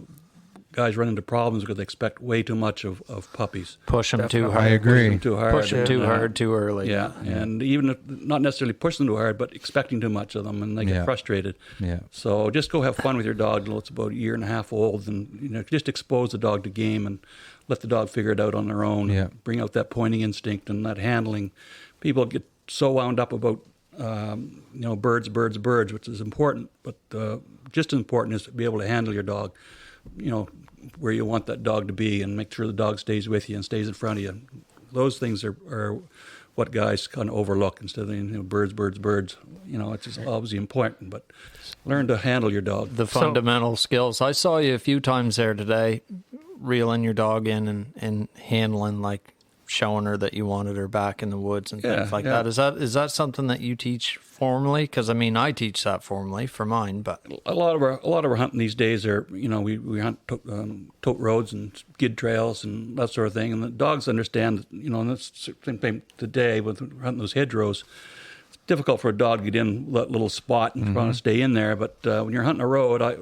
guys run into problems because they expect way too much of puppies. Push them too hard. I agree. Push them too hard. Push them too hard too early. Yeah, and even if, not necessarily push them too hard, but expecting too much of them, and they get frustrated. Yeah. So just go have fun with your dog until it's about a year and a half old, and just expose the dog to game and let the dog figure it out on their own. Yeah. Bring out that pointing instinct and that handling. People get so wound up about birds, which is important, but just as important is to be able to handle your dog. Where you want that dog to be, and make sure the dog stays with you and stays in front of you. Those things are what guys kind of overlook instead of birds. It's just obviously important, but learn to handle your dog. The fundamental skills. I saw you a few times there today, reeling your dog in and handling, like showing her that you wanted her back in the woods and things like that. Is that something that you teach formally? Because I teach that formally for mine, but a lot of our hunting these days are we hunt tote roads and skid trails and that sort of thing, and the dogs understand and that's the same thing today with hunting those hedgerows. difficult for a dog to get in that little spot and trying to stay in there. But when you're hunting a road, I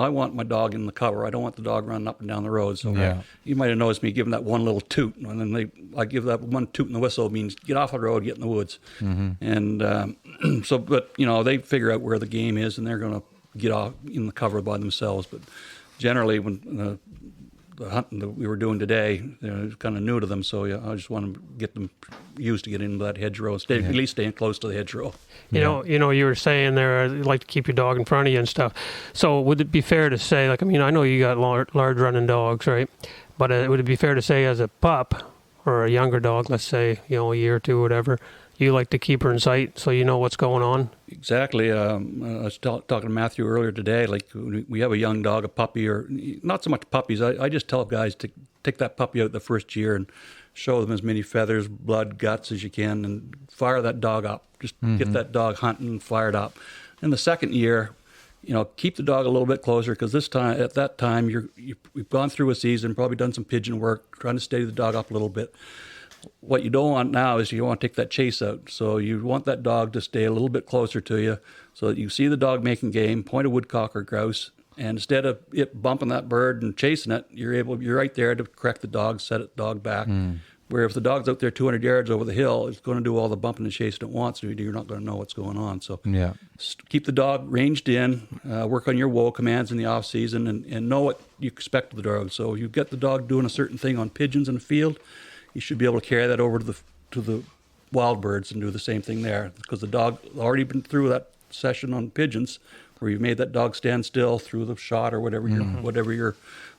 want my dog in the cover. I don't want the dog running up and down the road. So Yeah. you might have noticed me giving that one little toot, and then I give that one toot in the whistle means get off the road, get in the woods. And but they figure out where the game is, and they're going to get off in the cover by themselves. But generally, when the hunting that we were doing today, it's kind of new to them. So I just want to get them used to getting into that hedgerow, at least staying close to the hedgerow. You know, you were saying there, you like to keep your dog in front of you and stuff. So would it be fair to say, like, I mean, I know you got large running dogs, right? But would it be fair to say as a pup or a younger dog, let's say, a year or two, or whatever, you like to keep her in sight so you know what's going on? Exactly. I was talking to Matthew earlier today. Like we have a young dog, a puppy, or not so much puppies. I just tell guys to take that puppy out the first year and show them as many feathers, blood, guts as you can, and fire that dog up. Just get that dog hunting, fired up. In the second year, keep the dog a little bit closer, because at that time, we've gone through a season, probably done some pigeon work, trying to steady the dog up a little bit. What you don't want now is you want to take that chase out. So you want that dog to stay a little bit closer to you so that you see the dog making game, point a woodcock or grouse, and instead of it bumping that bird and chasing it, you're right there to correct the dog, set it dog back. Where if the dog's out there 200 yards over the hill, it's going to do all the bumping and chasing it wants to. You're not going to know what's going on. So keep the dog ranged in, work on your whoa commands in the off season, and know what you expect of the dog. So you get the dog doing a certain thing on pigeons in the field, you should be able to carry that over to the wild birds and do the same thing there, because the dog already been through that session on pigeons where you've made that dog stand still through the shot or whatever you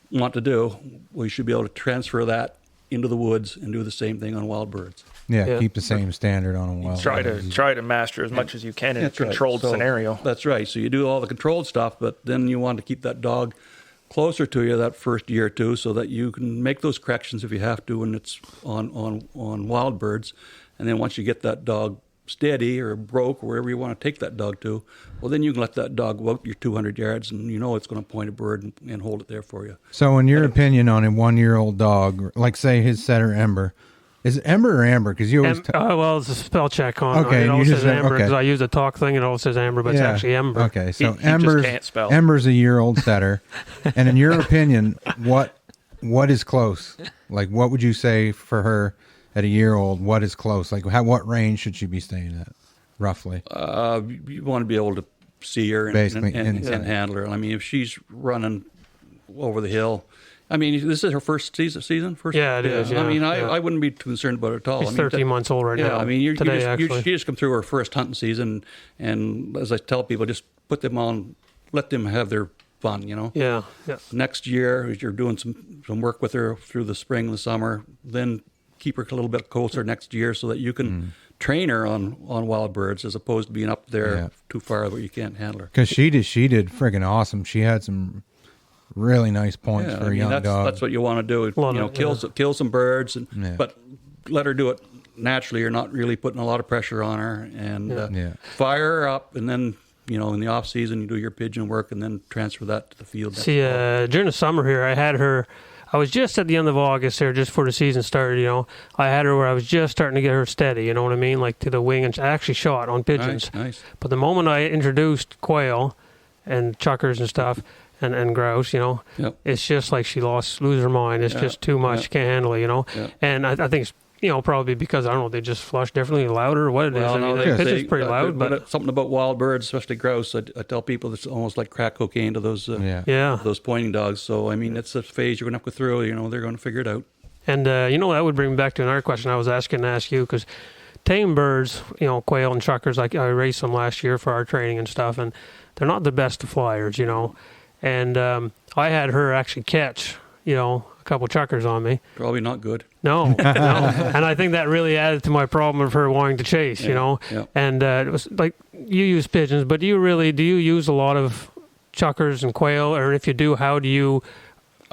want to do. Well, you should be able to transfer that into the woods and do the same thing on wild birds. Yeah, keep the same standard on a wild bird. Try to master as much as you can in a controlled scenario. That's right. So you do all the controlled stuff, but then you want to keep that dog closer to you that first year or two, so that you can make those corrections if you have to when it's on wild birds. And then once you get that dog steady or broke, or wherever you want to take that dog to, well, then you can let that dog go out your 200 yards, and it's going to point a bird and hold it there for you. So in your opinion on a 1-year-old dog, like say his setter Ember, is it Ember or Amber? Because you always well, it's a spell check on. Okay, it always you says just Amber, because okay. I use a talk thing. It always says Amber, but it's actually Ember. Okay, so He just can't spell. Ember's a year-old setter, and in your opinion, what is close? Like, what would you say for her at a year-old? What is close? Like, what range should she be staying at, roughly? You want to be able to see her and handle her. I mean, if she's running over the hill. I mean, this is her first season. Yeah, it is. Yeah, I mean, I wouldn't be too concerned about it at all. She's 13 months old right now. I mean, you actually. just come through her first hunting season, and as I tell people, just put them on, let them have their fun. Yeah. Next year, as you're doing some work with her through the spring and the summer, then keep her a little bit closer next year so that you can train her on wild birds, as opposed to being up there too far where you can't handle her. Because she did friggin' awesome. She had some really nice points for a young dog. That's what you want to do. Kill some birds, but let her do it naturally. You're not really putting a lot of pressure on her, and fire her up, and then in the off season you do your pigeon work, and then transfer that to the field. See, during the summer here, I had her. I was just at the end of August there, just before the season started. I had her where I was just starting to get her steady. You know what I mean, like to the wing, and I actually shot on pigeons. Nice. But the moment I introduced quail and chuckers and stuff. And grouse, it's just like she lose her mind. It's just too much. She can't handle it, Yep. And I think it's, probably because, I don't know, they just flush differently, louder, or what it is. Well, I mean, the pitch is pretty loud, but something about wild birds, especially grouse, I tell people it's almost like crack cocaine to those those pointing dogs. So, I mean, it's a phase you're going to have to go through. They're going to figure it out. And, that would bring me back to another question I was asking to ask you, because tame birds, quail and chuckers, like I raced them last year for our training and stuff, and they're not the best of flyers, And I had her actually catch, a couple chuckers on me. Probably not good. No. And I think that really added to my problem of her wanting to chase, Yeah. And it was like, you use pigeons, but do you use a lot of chuckers and quail? Or if you do, how do you...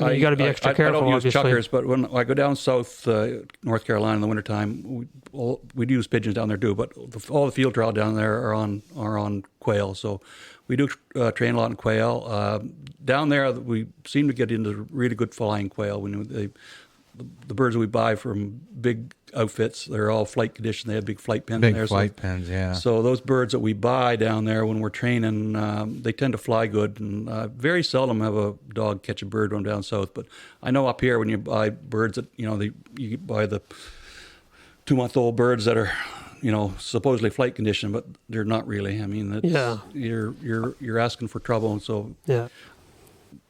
You got to be extra careful, I don't use obviously. chuckers, but when I go down south North Carolina in the wintertime, we do use pigeons down there too, but all the field trial down there are on quail. So we do train a lot in quail. Down there, we seem to get into really good flying quail. The birds we buy from big outfits. They're all flight conditioned. They have big flight pins in Big there. flight pins, yeah. So those birds that we buy down there when we're training, they tend to fly good. And very seldom have a dog catch a bird when down south. But I know up here when you buy birds that, you buy the 2-month-old birds that are, supposedly flight conditioned, but they're not really. I mean, you're asking for trouble. And so Yeah.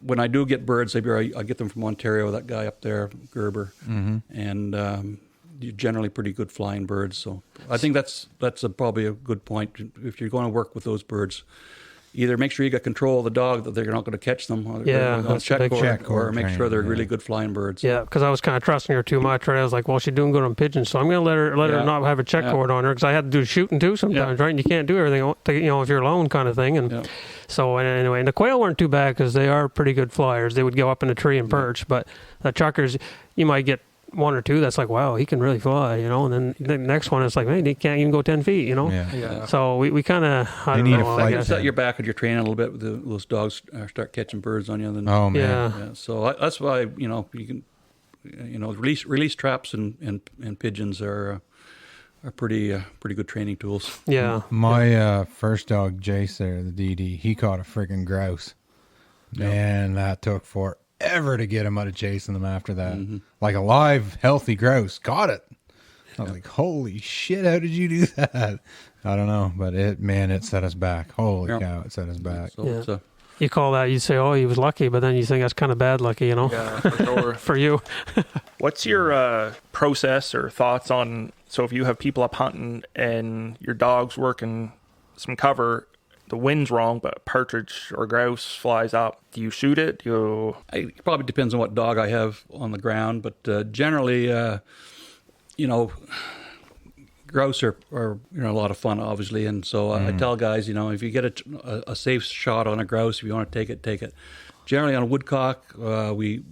when I do get birds, I get them from Ontario, that guy up there, Gerber. And generally pretty good flying birds. So I think that's probably a good point. If you're going to work with those birds, either make sure you got control of the dog that they're not going to catch them, or Yeah, on that's a big check or cord make sure training, they're yeah. really good flying birds. Yeah, because I was kind of trusting her too much. Right? I was like, well, she's doing good on pigeons, so I'm going to let her Yeah. not have a check Yeah. cord on her because I had to do shooting too sometimes, Yeah. right? And you can't do everything, if you're alone, kind of thing. And Yeah. so anyway, and the quail weren't too bad because they are pretty good flyers. They would go up in a tree and perch, but the chuckers, you might get one or two that's like, wow, he can really fly, and then the next one is like, man, he can't even go 10 feet, Yeah. Yeah. So we kind of, I They don't need a know, I flight guess. Set your back and you're training a little bit with those dogs start catching birds on you. Then, Oh, man. Yeah. yeah. So that's why you can, release traps and pigeons are pretty good training tools. Yeah. My first dog, Jace there, the DD, he caught a freaking grouse. Man, that took forever to get him out of chasing them after that. Like a live, healthy grouse. Caught it. I was like, holy shit, how did you do that? I don't know, but it set us back. Holy Yep. cow, it set us back. So Yeah. it's a, You call that, you say, oh, he was lucky, but then you think that's kind of bad lucky, Yeah, for sure. for you. What's your process or thoughts on, so if you have people up hunting and your dog's working some cover, the wind's wrong, but a partridge or grouse flies up, do you shoot it? it probably depends on what dog I have on the ground, but generally, grouse are a lot of fun, obviously, and so I tell guys, if you get a safe shot on a grouse, if you want to take it, take it. Generally, on a woodcock, we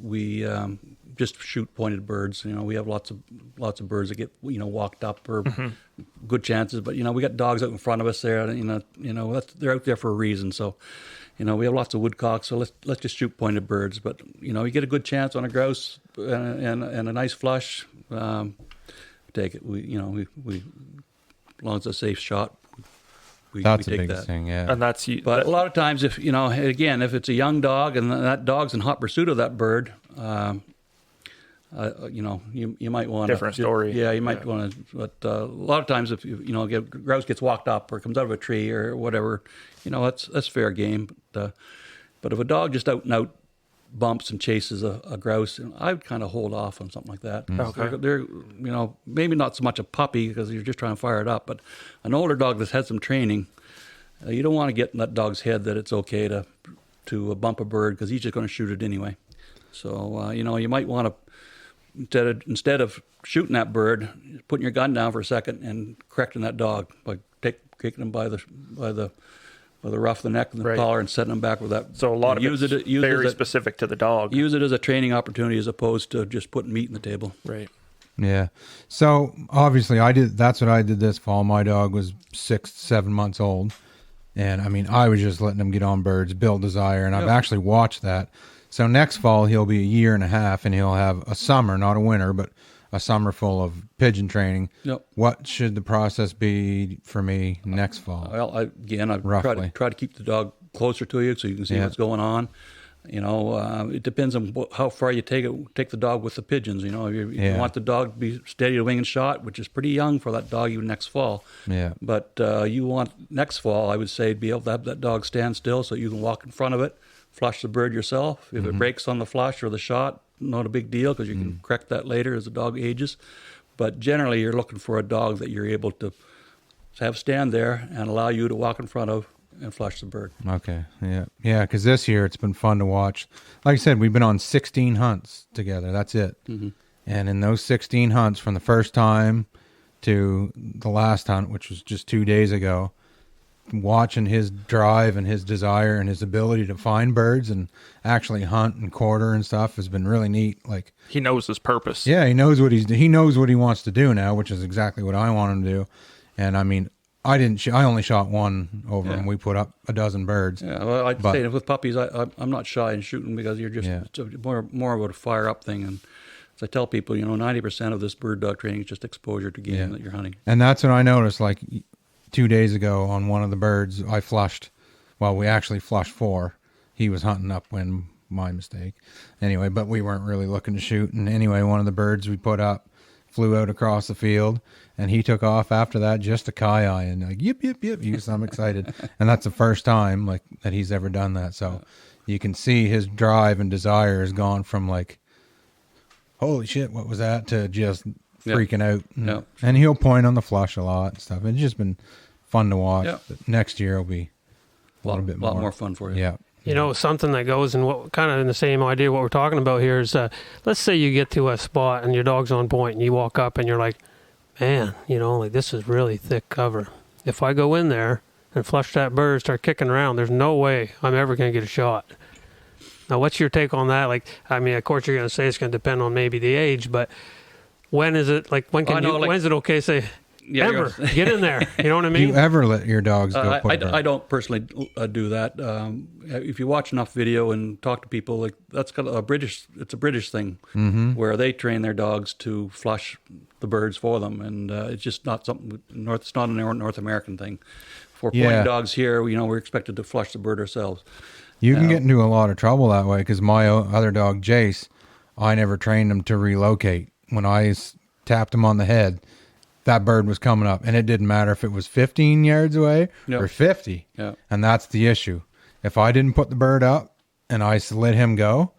just shoot pointed birds. We have lots of birds that get walked up or good chances, but we got dogs out in front of us there. They're out there for a reason. So, we have lots of woodcocks. So let's just shoot pointed birds. But you get a good chance on a grouse and a nice flush. Take it. We as long as it's a safe shot, we That's the take biggest that. thing, yeah. And that's you. But a lot of times, if if it's a young dog and that dog's in hot pursuit of that bird, you might want Different story. Yeah, you might want to. But a lot of times, if grouse gets walked up or comes out of a tree or whatever, that's fair game. But if a dog just out and out bumps and chases a grouse, I would kind of hold off on something like that. Okay. They're maybe not so much a puppy because you're just trying to fire it up, but an older dog that's had some training, you don't want to get in that dog's head that it's okay to bump a bird because he's just going to shoot it anyway. So you might want to instead of shooting that bird, putting your gun down for a second and correcting that dog by kicking him by the ruff of the neck and the Right. collar and setting him back with that. So a lot of use it's it very as a- specific to the dog. Use it as a training opportunity as opposed to just putting meat on the table. Right. Yeah. So obviously that's what I did this fall. My dog was 6-7 months old. And I mean, I was just letting him get on birds, build desire. And I've Yep. actually watched that. So next fall, he'll be 1.5 years and he'll have a summer, not a winter, but a summer full of pigeon training. Yep. What should the process be for me next fall? Well, I Roughly. try to keep the dog closer to you so you can see Yeah. what's going on. It depends on how far you take the dog with the pigeons. If you Yeah. want the dog to be steady to wing and shot, which is pretty young for that dog even next fall. Yeah. But you want next fall, I would say, be able to have that dog stand still so you can walk in front of it, flush the bird yourself. If it breaks on the flush or the shot, not a big deal because you can correct that later as the dog ages. But generally, you're looking for a dog that you're able to have stand there and allow you to walk in front of and flush the bird. Okay. Yeah. Yeah. Because this year it's been fun to watch. Like I said, we've been on 16 hunts together. That's it. And in those 16 hunts, from the first time to the last hunt, which was just 2 days ago, watching his drive and his desire and his ability to find birds and actually hunt and quarter and stuff has been really neat. Like, He knows his purpose. yeah, he knows what he knows what he wants to do now, which is exactly what I want him to do. And I mean, I only shot one over him. We put up a dozen birds. Yeah, well, I'd But- say with puppies, I'm not shy in shooting because you're just Yeah. it's more of a fire up thing, and So I tell people, 90% of this bird dog training is just exposure to game that you're hunting. And that's what I noticed. Like 2 days ago on one of the birds, I flushed. Well, we actually flushed 4. He was hunting upwind, my mistake. Anyway, but we weren't really looking to shoot. And anyway, one of the birds we put up flew out across the field, and he took off after that just a eye and like yip yip yip. He was I'm excited, and that's the first time like that he's ever done that. So you can see his drive and desire has gone from like, holy shit, what was that, to just freaking out. And he'll point on the flush a lot and stuff. It's just been fun to watch. But next year will be a little bit more fun for you. Yeah. Something that goes in what kind of in the same idea what we're talking about here is, let's say you get to a spot and your dog's on point and you walk up and you're like, man, like this is really thick cover. If I go in there and flush that bird, start kicking around, there's no way I'm ever going to get a shot. Now, what's your take on that? Like, I mean, of course you're going to say it's going to depend on maybe the age, but when is it like, when is it okay to say, Ember, get in there? You know what I mean? Do you ever let your dogs go? I don't personally do that. If you watch enough video and talk to people, like that's got it's a British thing where they train their dogs to flush the birds for them, and it's just not something it's not a North American thing. For pointing dogs here, we're expected to flush the bird ourselves. You can get into a lot of trouble that way because my other dog, Jace, I never trained him to relocate. When I tapped him on the head, that bird was coming up, and it didn't matter if it was 15 yards away or 50. Yeah. And that's the issue. If I didn't put the bird up and I let him go,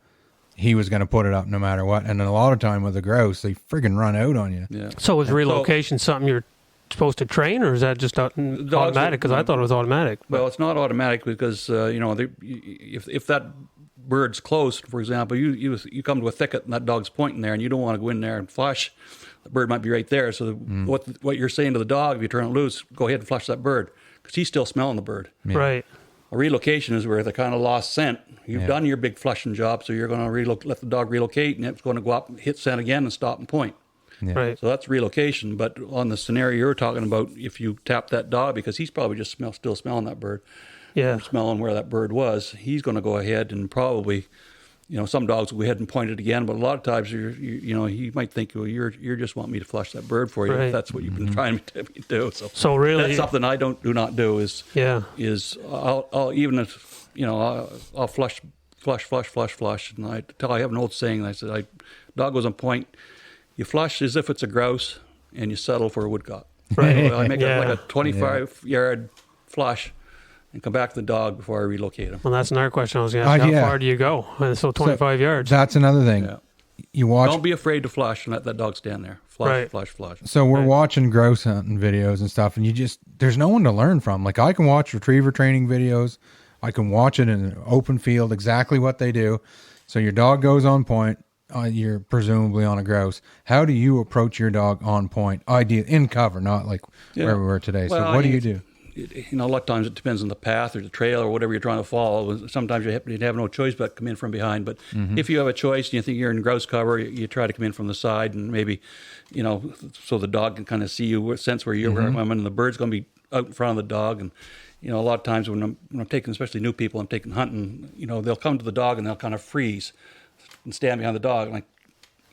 he was going to put it up no matter what. And a lot of time with the grouse, they friggin' run out on you. Yeah. So is relocation something you're supposed to train, or is that just automatic? Because I thought it was automatic. Well, it's not automatic because if that bird's close, for example, you come to a thicket and that dog's pointing there, and you don't want to go in there and flush. The bird might be right there. So what you're saying to the dog, if you turn it loose, go ahead and flush that bird because he's still smelling the bird. Yeah. Right. A relocation is where they kind of lost scent. You've done your big flushing job, so you're going to let the dog relocate, and it's going to go up and hit scent again and stop and point. Yeah. Right. So that's relocation. But on the scenario you're talking about, if you tap that dog, because he's probably just still smelling that bird, smelling where that bird was, he's going to go ahead and probably, some dogs will go ahead and point it again. But a lot of times, he might think, well, you're just want me to flush that bird for you. If that's what you've been trying to do. So really, that's something I do not do. Is I'll even if I'll flush, and I have an old saying. I said, dog goes on point. You flush as if it's a grouse, and you settle for a woodcock. Right. So I make it like a 25-yard flush and come back to the dog before I relocate him. Well, that's another question I was going to ask. How far do you go? So 25 yards. That's another thing. Yeah. You watch. Don't be afraid to flush and let that dog stand there. Flush. So we're watching grouse hunting videos and stuff, and there's no one to learn from. Like I can watch retriever training videos. I can watch it in an open field, exactly what they do. So your dog goes on point. You're presumably on a grouse. How do you approach your dog on point? In cover, not like where we were today. So what do you do? A lot of times it depends on the path or the trail or whatever you're trying to follow. Sometimes you have no choice but come in from behind. But if you have a choice and you think you're in grouse cover, you try to come in from the side and maybe, so the dog can kind of see you, sense where you're coming, and the bird's going to be out in front of the dog. And, a lot of times when I'm taking, especially new people, I'm taking hunting, they'll come to the dog and they'll kind of freeze and stand behind the dog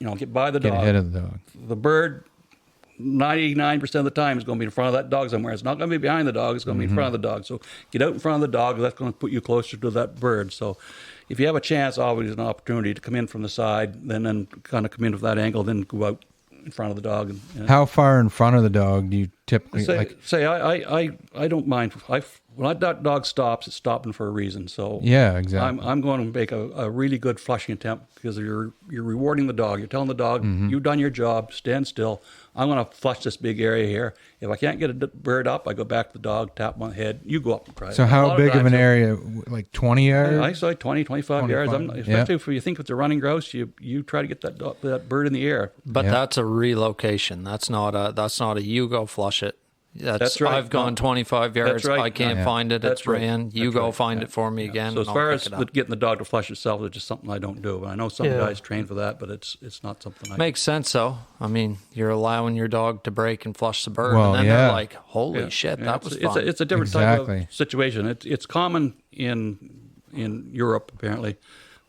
and get by the dog. Get ahead of the dog. The bird 99% of the time is going to be in front of that dog somewhere. It's not going to be behind the dog. It's going to be in front of the dog. So get out in front of the dog. That's going to put you closer to that bird. So if you have a chance, always an opportunity to come in from the side, then kind of come in with that angle, then go out in front of the dog. And how far in front of the dog do you typically I don't mind. When that dog stops, it's stopping for a reason. So exactly. I'm going to make a really good flushing attempt because you're rewarding the dog. You're telling the dog, you've done your job, stand still. I'm going to flush this big area here. If I can't get a bird up, I go back to the dog, tap my head. You go up and try. So how big of an area? Like 20 yards? I say 20, 25 yards. Especially if you think it's a running grouse, you try to get that bird in the air. But that's a relocation. That's not a you go flush it. That's right. I've gone 25 yards. Right. I can't find it. It's ran. You go find it for me again. So as far as getting the dog to flush itself, it's just something I don't do. I know some guys train for that, but it's not something I Makes sense, though. I mean, you're allowing your dog to break and flush the bird, well, and then they're like, holy shit, that was fun. It's a different type of situation. It's common in Europe, apparently,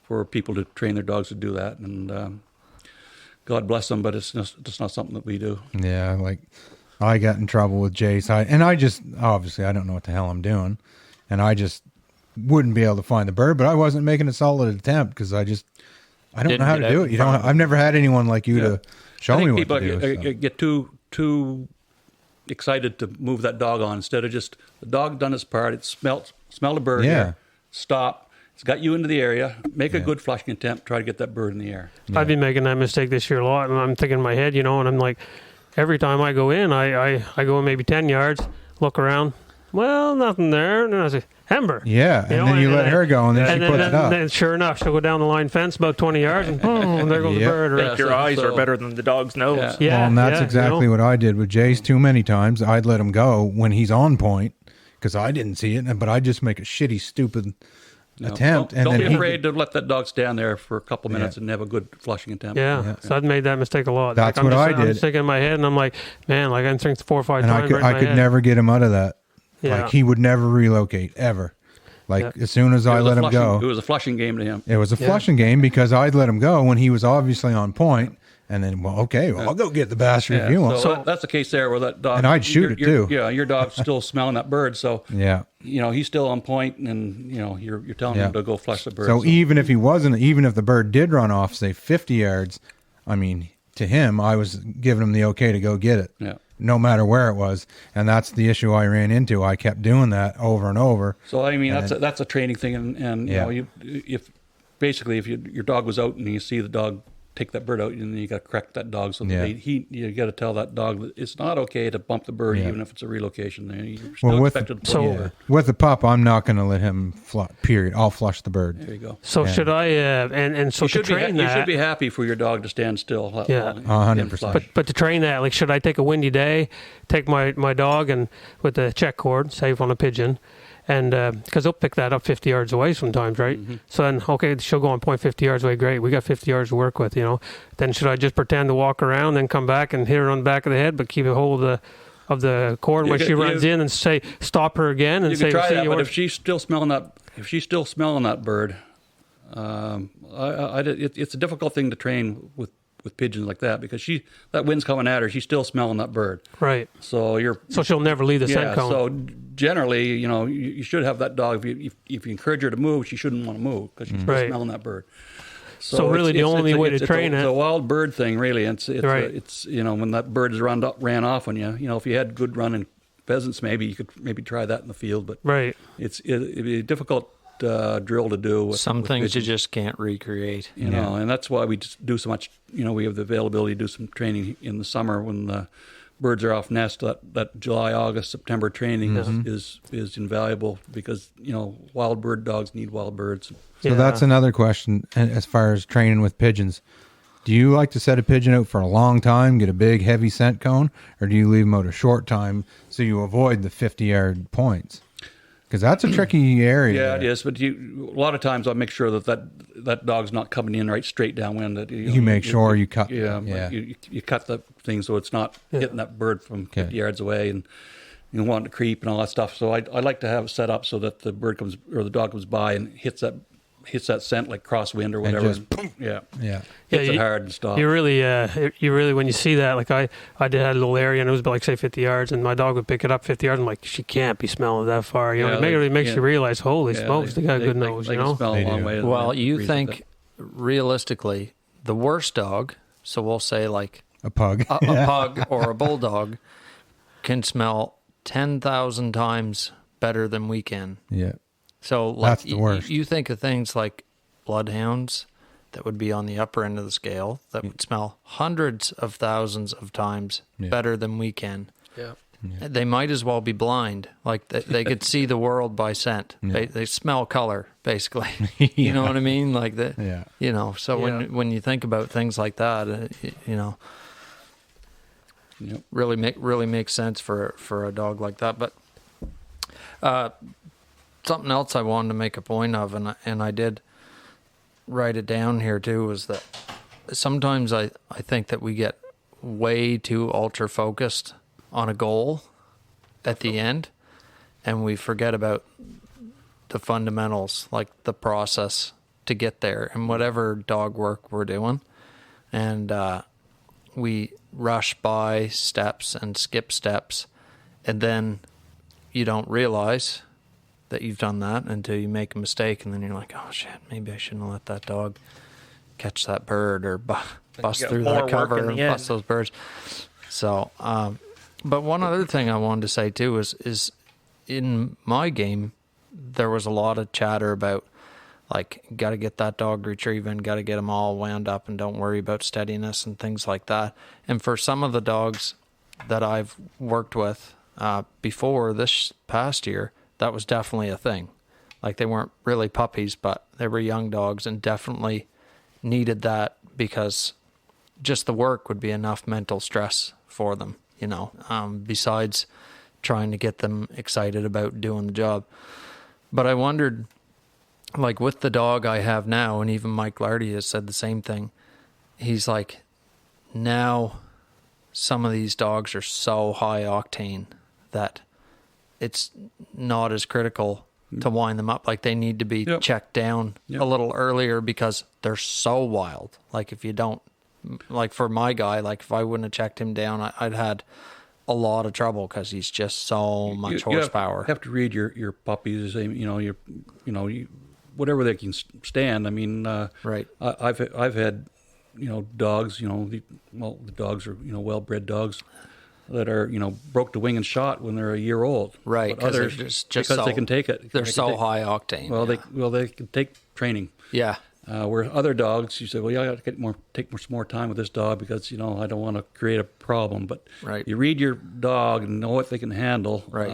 for people to train their dogs to do that. And God bless them, but it's just not something that we do. Yeah, like I got in trouble with Jace. I just obviously I don't know what the hell I'm doing, and I just wouldn't be able to find the bird. But I wasn't making a solid attempt because I don't Didn't know how get to do out it. in front of I've never had anyone like you to show I me think what people to do. So. get too excited to move that dog on instead of just the dog done its part. It smelled a bird. Yeah. Here, stop. It's got you into the area. Make a good flushing attempt. Try to get that bird in the air. I've been making that mistake this year a lot, and I'm thinking in my head, and I'm like, every time I go in, I go in maybe 10 yards, look around, well, nothing there, and then I say, Ember. Yeah, and then you let her go, and then she puts it up. Then sure enough, she'll go down the line fence about 20 yards, and boom, there goes Yep. the bird. Right? I think your eyes are better than the dog's nose. Yeah, Well, and that's yeah, exactly what I did with Jace too many times. I'd let him go when he's on point because I didn't see it, but I'd just make a shitty, stupid attempt. Don't then be afraid to let that dog stand there for a couple minutes and have a good flushing attempt. Yeah, so I've made that mistake a lot. That's I'm what just, I I'm did. just thinking in my head, and I'm like, man, like I'm thinking 4 or 5 and times. I could never get him out of that. Yeah. Like he would never relocate ever. Like Yeah. as soon as I let him It go, was a flushing game to him. it was a flushing game because I'd let him go when he was obviously on point, and then I'll go get the bastard if you want. So that's the case there where that dog. And I'd shoot it, too. Yeah, your dog's still smelling that bird, so Yeah. he's still on point, and you're telling him to go flush the bird. So even if the bird did run off, say 50 yards, I mean, to him, I was giving him the okay to go get it. Yeah. No matter where it was, and that's the issue I ran into. I kept doing that over and over. So I mean, that's a training thing, and Yeah. if your dog was out and you see the dog take that bird out, and then you got to correct that dog. So Yeah. you got to tell that dog that it's not okay to bump the bird, Yeah. even if it's a relocation. You're Well, still with expected to pull the bird. with the pup, I'm not going to let him flush. Period. I'll flush the bird. There you go. So Yeah. should I? And so You to train you that, should be happy for your dog to stand still. Yeah. 100%. But to train that, like, should I take a windy day, take my dog and with the check cord, save on a pigeon, and because they'll pick that up 50 yards away sometimes, right? Mm-hmm. So then, okay, she'll go on point 50 yards away. Great, we got 50 yards to work with, Then should I just pretend to walk around, then come back and hit her on the back of the head, but keep a hold of the cord when she runs in and say stop her again and You say, can try "See, that, you but want-" if she's still smelling that bird, it's a difficult thing to train with pigeons like that because that wind's coming at her. She's still smelling that bird. right? So So she'll never leave the scent cone. So generally, you should have that dog. If you encourage her to move, she shouldn't want to move because she's still Right. smelling that bird. So really the only way to train it's it- a wild bird thing, really. It's Right. it's when that bird ran off on you. If you had good running pheasants, maybe you could try that in the field. But Right. it'd be a difficult drill to do. Some with things you pigeons. just can't recreate. And that's why we just do so much. We have the availability to do some training in the summer when the birds are off nest. That July, August, September training is invaluable because wild bird dogs need wild birds. So that's another question as far as training with pigeons. Do you like to set a pigeon out for a long time, get a big, heavy scent cone, or do you leave them out a short time so you avoid the 50-yard points? Because that's a tricky area. Yeah, it is. But a lot of times I make sure that dog's not coming in right straight downwind. That You make sure you cut. Yeah, Yeah. You cut the thing so it's not hitting that bird from 50 yards away and wanting to creep and all that stuff. So I like to have it set up so that the dog comes by and hits that scent like crosswind or whatever. just yeah, Yeah. hits it hard and stops. You really, when you see that, like I had a little area and it was like say 50 yards, and my dog would pick it up 50 yards. I'm like, she can't be smelling that far. It really makes you realize, holy smokes, they got a good nose. They can smell They a long do. way. Well, you Reason think realistically, the worst dog, so we'll say like A pug. a pug or a bulldog, can smell 10,000 times better than we can. Yeah. So like That's the worst. You think of things like bloodhounds that would be on the upper end of the scale that would smell hundreds of thousands of times better than we can. Yeah. They might as well be blind. Like they could see the world by scent. They smell color, basically. You know what I mean? Like that. Yeah. So when you think about things like that, Yep. really makes sense for a dog like that. But something else I wanted to make a point of, and I did write it down here too, was that sometimes I think that we get way too ultra focused on a goal at the end, and we forget about the fundamentals, like the process to get there and whatever dog work we're doing. And we rush by steps and skip steps, and then you don't realize that you've done that until you make a mistake, and then you're like, oh shit, maybe I shouldn't have let that dog catch that bird or bust got through more that work cover in and the end. bust those birds. So, but one other thing I wanted to say too is in my game, there was a lot of chatter about, like, got to get that dog retrieving, got to get them all wound up, and don't worry about steadiness and things like that. And for some of the dogs that I've worked with before this past year, that was definitely a thing. Like, they weren't really puppies, but they were young dogs and definitely needed that, because just the work would be enough mental stress for them, you know, besides trying to get them excited about doing the job. But I wondered, like, with the dog I have now, and even Mike Lardy has said the same thing, he's like, now some of these dogs are so high octane that it's not as critical to wind them up. Like, they need to be Yep. checked down Yep. a little earlier because they're so wild. Like, if you don't, like for my guy, like if I wouldn't have checked him down, I'd had a lot of trouble because he's just so much horsepower. You have to read your puppies. Whatever they can stand. I mean, Right. I've had, dogs. The dogs are well-bred dogs that are broke the wing and shot when they're a year old. Right, But 'cause they're others just because so- they can take it. They're They can so take- high octane. Well, they can take training. yeah. Where other dogs, you say, well, yeah, I got to take some more time with this dog because I don't want to create a problem. But Right. you read your dog and know what they can handle. Right.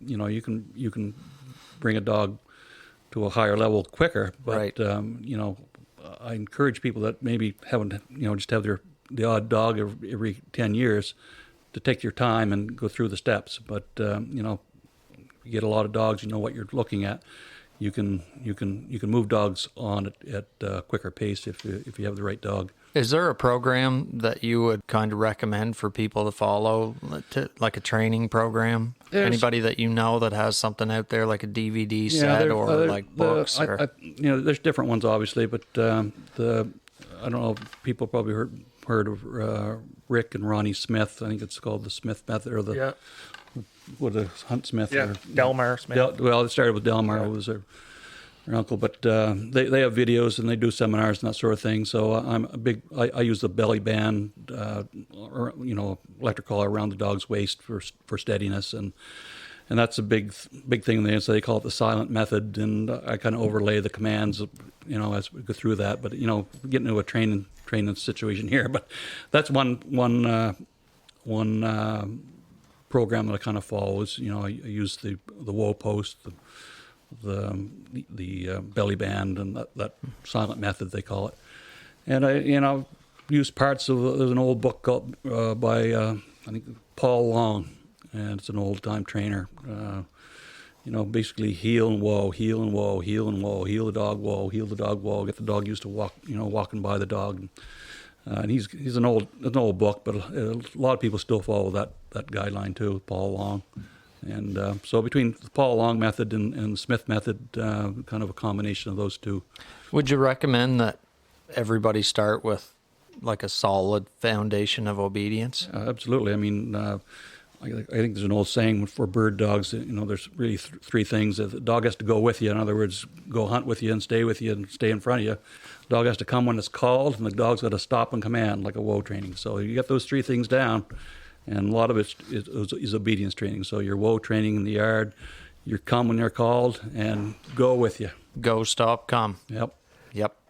You can bring a dog to a higher level quicker. But Right. I encourage people that maybe haven't just have the odd dog every 10 years to take your time and go through the steps. But you get a lot of dogs, you know what you're looking at. You can move dogs on at a quicker pace if you have the right dog. Is there a program that you would kind of recommend for people to follow, like a training program? Anybody that you know that has something out there, like a DVD set or like books? There's different ones, obviously, but I don't know. People probably heard of Rick and Ronnie Smith. I think it's called the Smith Method, or the Hunt Smith. Yeah, or, Delmar Smith. Well, it started with Delmar, who was their uncle, but they have videos and they do seminars and that sort of thing. So I use the belly band, or electric collar around the dog's waist for steadiness, and that's a big thing. So they call it the silent method, and I kind of overlay the commands, as we go through that. But get into a training situation here, but that's one program that I kind of follow is, I use the woe post, the belly band, and that silent method they call it. And I use parts of there's an old book called by I think Paul Long, and it's an old time trainer. Basically heal and woe, heal and woe, heal and woe, heal the dog woe, heal the dog woe, get the dog used to walking by the dog. And he's an old book, but a lot of people still follow that guideline too, Paul Long. And so between the Paul Long method and the Smith method, kind of a combination of those two. Would you recommend that everybody start with like a solid foundation of obedience? Absolutely. I mean, I think there's an old saying for bird dogs, there's really three things. The dog has to go with you. In other words, go hunt with you and stay in front of you. The dog has to come when it's called, and the dog's got to stop and command, like a woe training. So you get those three things down, and a lot of it is obedience training. So your woe training in the yard, your come when you're called, and go with you. Go, stop, come. Yep.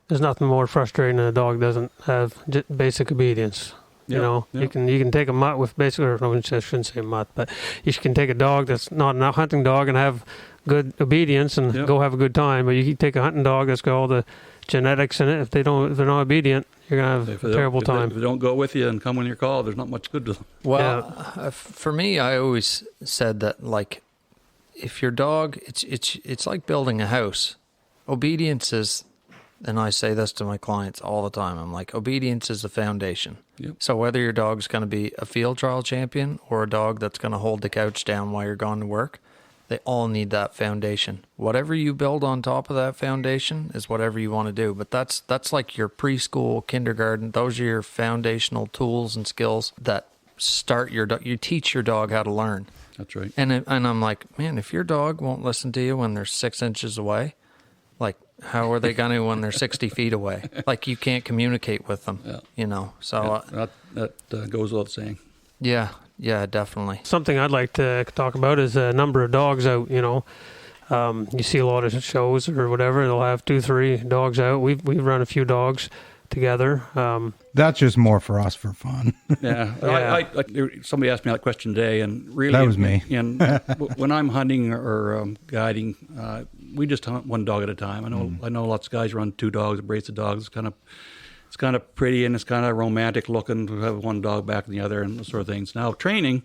There's nothing more frustrating than a dog doesn't have basic obedience. You can take a mutt with basic, or I shouldn't say mutt, but you can take a dog that's not a hunting dog and have good obedience and go have a good time. But you can take a hunting dog that's got all the genetics in it. If they're not obedient, you're gonna have a terrible time. If they don't go with you and come when you're called, there's not much good to them. Well, for me, I always said that, like, if your dog, it's like building a house. Obedience is, and I say this to my clients all the time, I'm like, obedience is the foundation. Yep. So whether your dog's going to be a field trial champion or a dog that's going to hold the couch down while you're gone to work, They all need that foundation. Whatever you build on top of that foundation is whatever you want to do. But that's like your preschool, kindergarten. Those are your foundational tools and skills that start you teach your dog how to learn. That's right. And I'm like, man, if your dog won't listen to you when they're 6 inches away, like, how are they going to when they're 60 feet away? Like, you can't communicate with them, So, that goes without saying. yeah, definitely. Something I'd like to talk about is a number of dogs out. You see a lot of shows or whatever; they'll have 2-3 dogs out. We've run a few dogs together. That's just more for us for fun. Yeah. Yeah. Somebody asked me that question today, and really, That was me. And when I'm hunting or guiding, we just hunt one dog at a time. I know lots of guys run 2 dogs, a brace of dogs. It's kind of pretty and it's kind of romantic looking to have one dog back than the other and those sort of things. Now, training,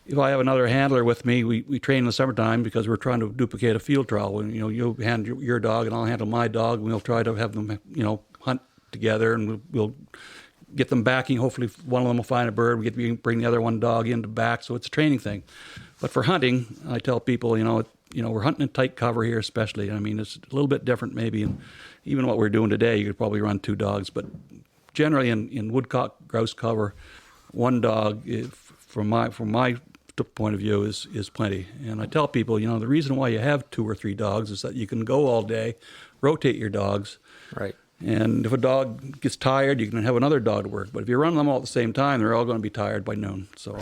if I have another handler with me, we train in the summertime because we're trying to duplicate a field trial. When you'll handle your dog and I'll handle my dog, and we'll try to have them hunt together, and we'll get them backing. Hopefully, one of them will find a bird. We bring the other one dog into back, so it's a training thing. But for hunting, I tell people, we're hunting in tight cover here, especially. I mean, it's a little bit different, maybe, and even what we're doing today, you could probably run 2 dogs. But generally, in woodcock grouse cover, 1 dog, from my point of view, is plenty. And I tell people, the reason why you have 2 or 3 dogs is that you can go all day, rotate your dogs. Right. And if a dog gets tired, you can have another dog to work. But if you run them all at the same time, they're all going to be tired by noon. So,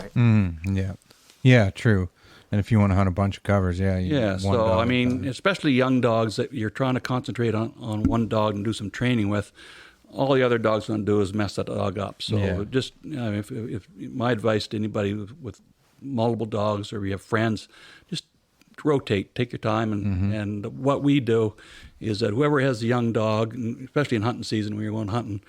Yeah, true. And if you want to hunt a bunch of covers, So I mean, especially young dogs that you're trying to concentrate on one dog and do some training with, all the other dog's going to do is mess that dog up. So just if my advice to anybody with multiple dogs, or you have friends, just rotate, take your time, and what we do is that whoever has the young dog, especially in hunting season when you're going hunting,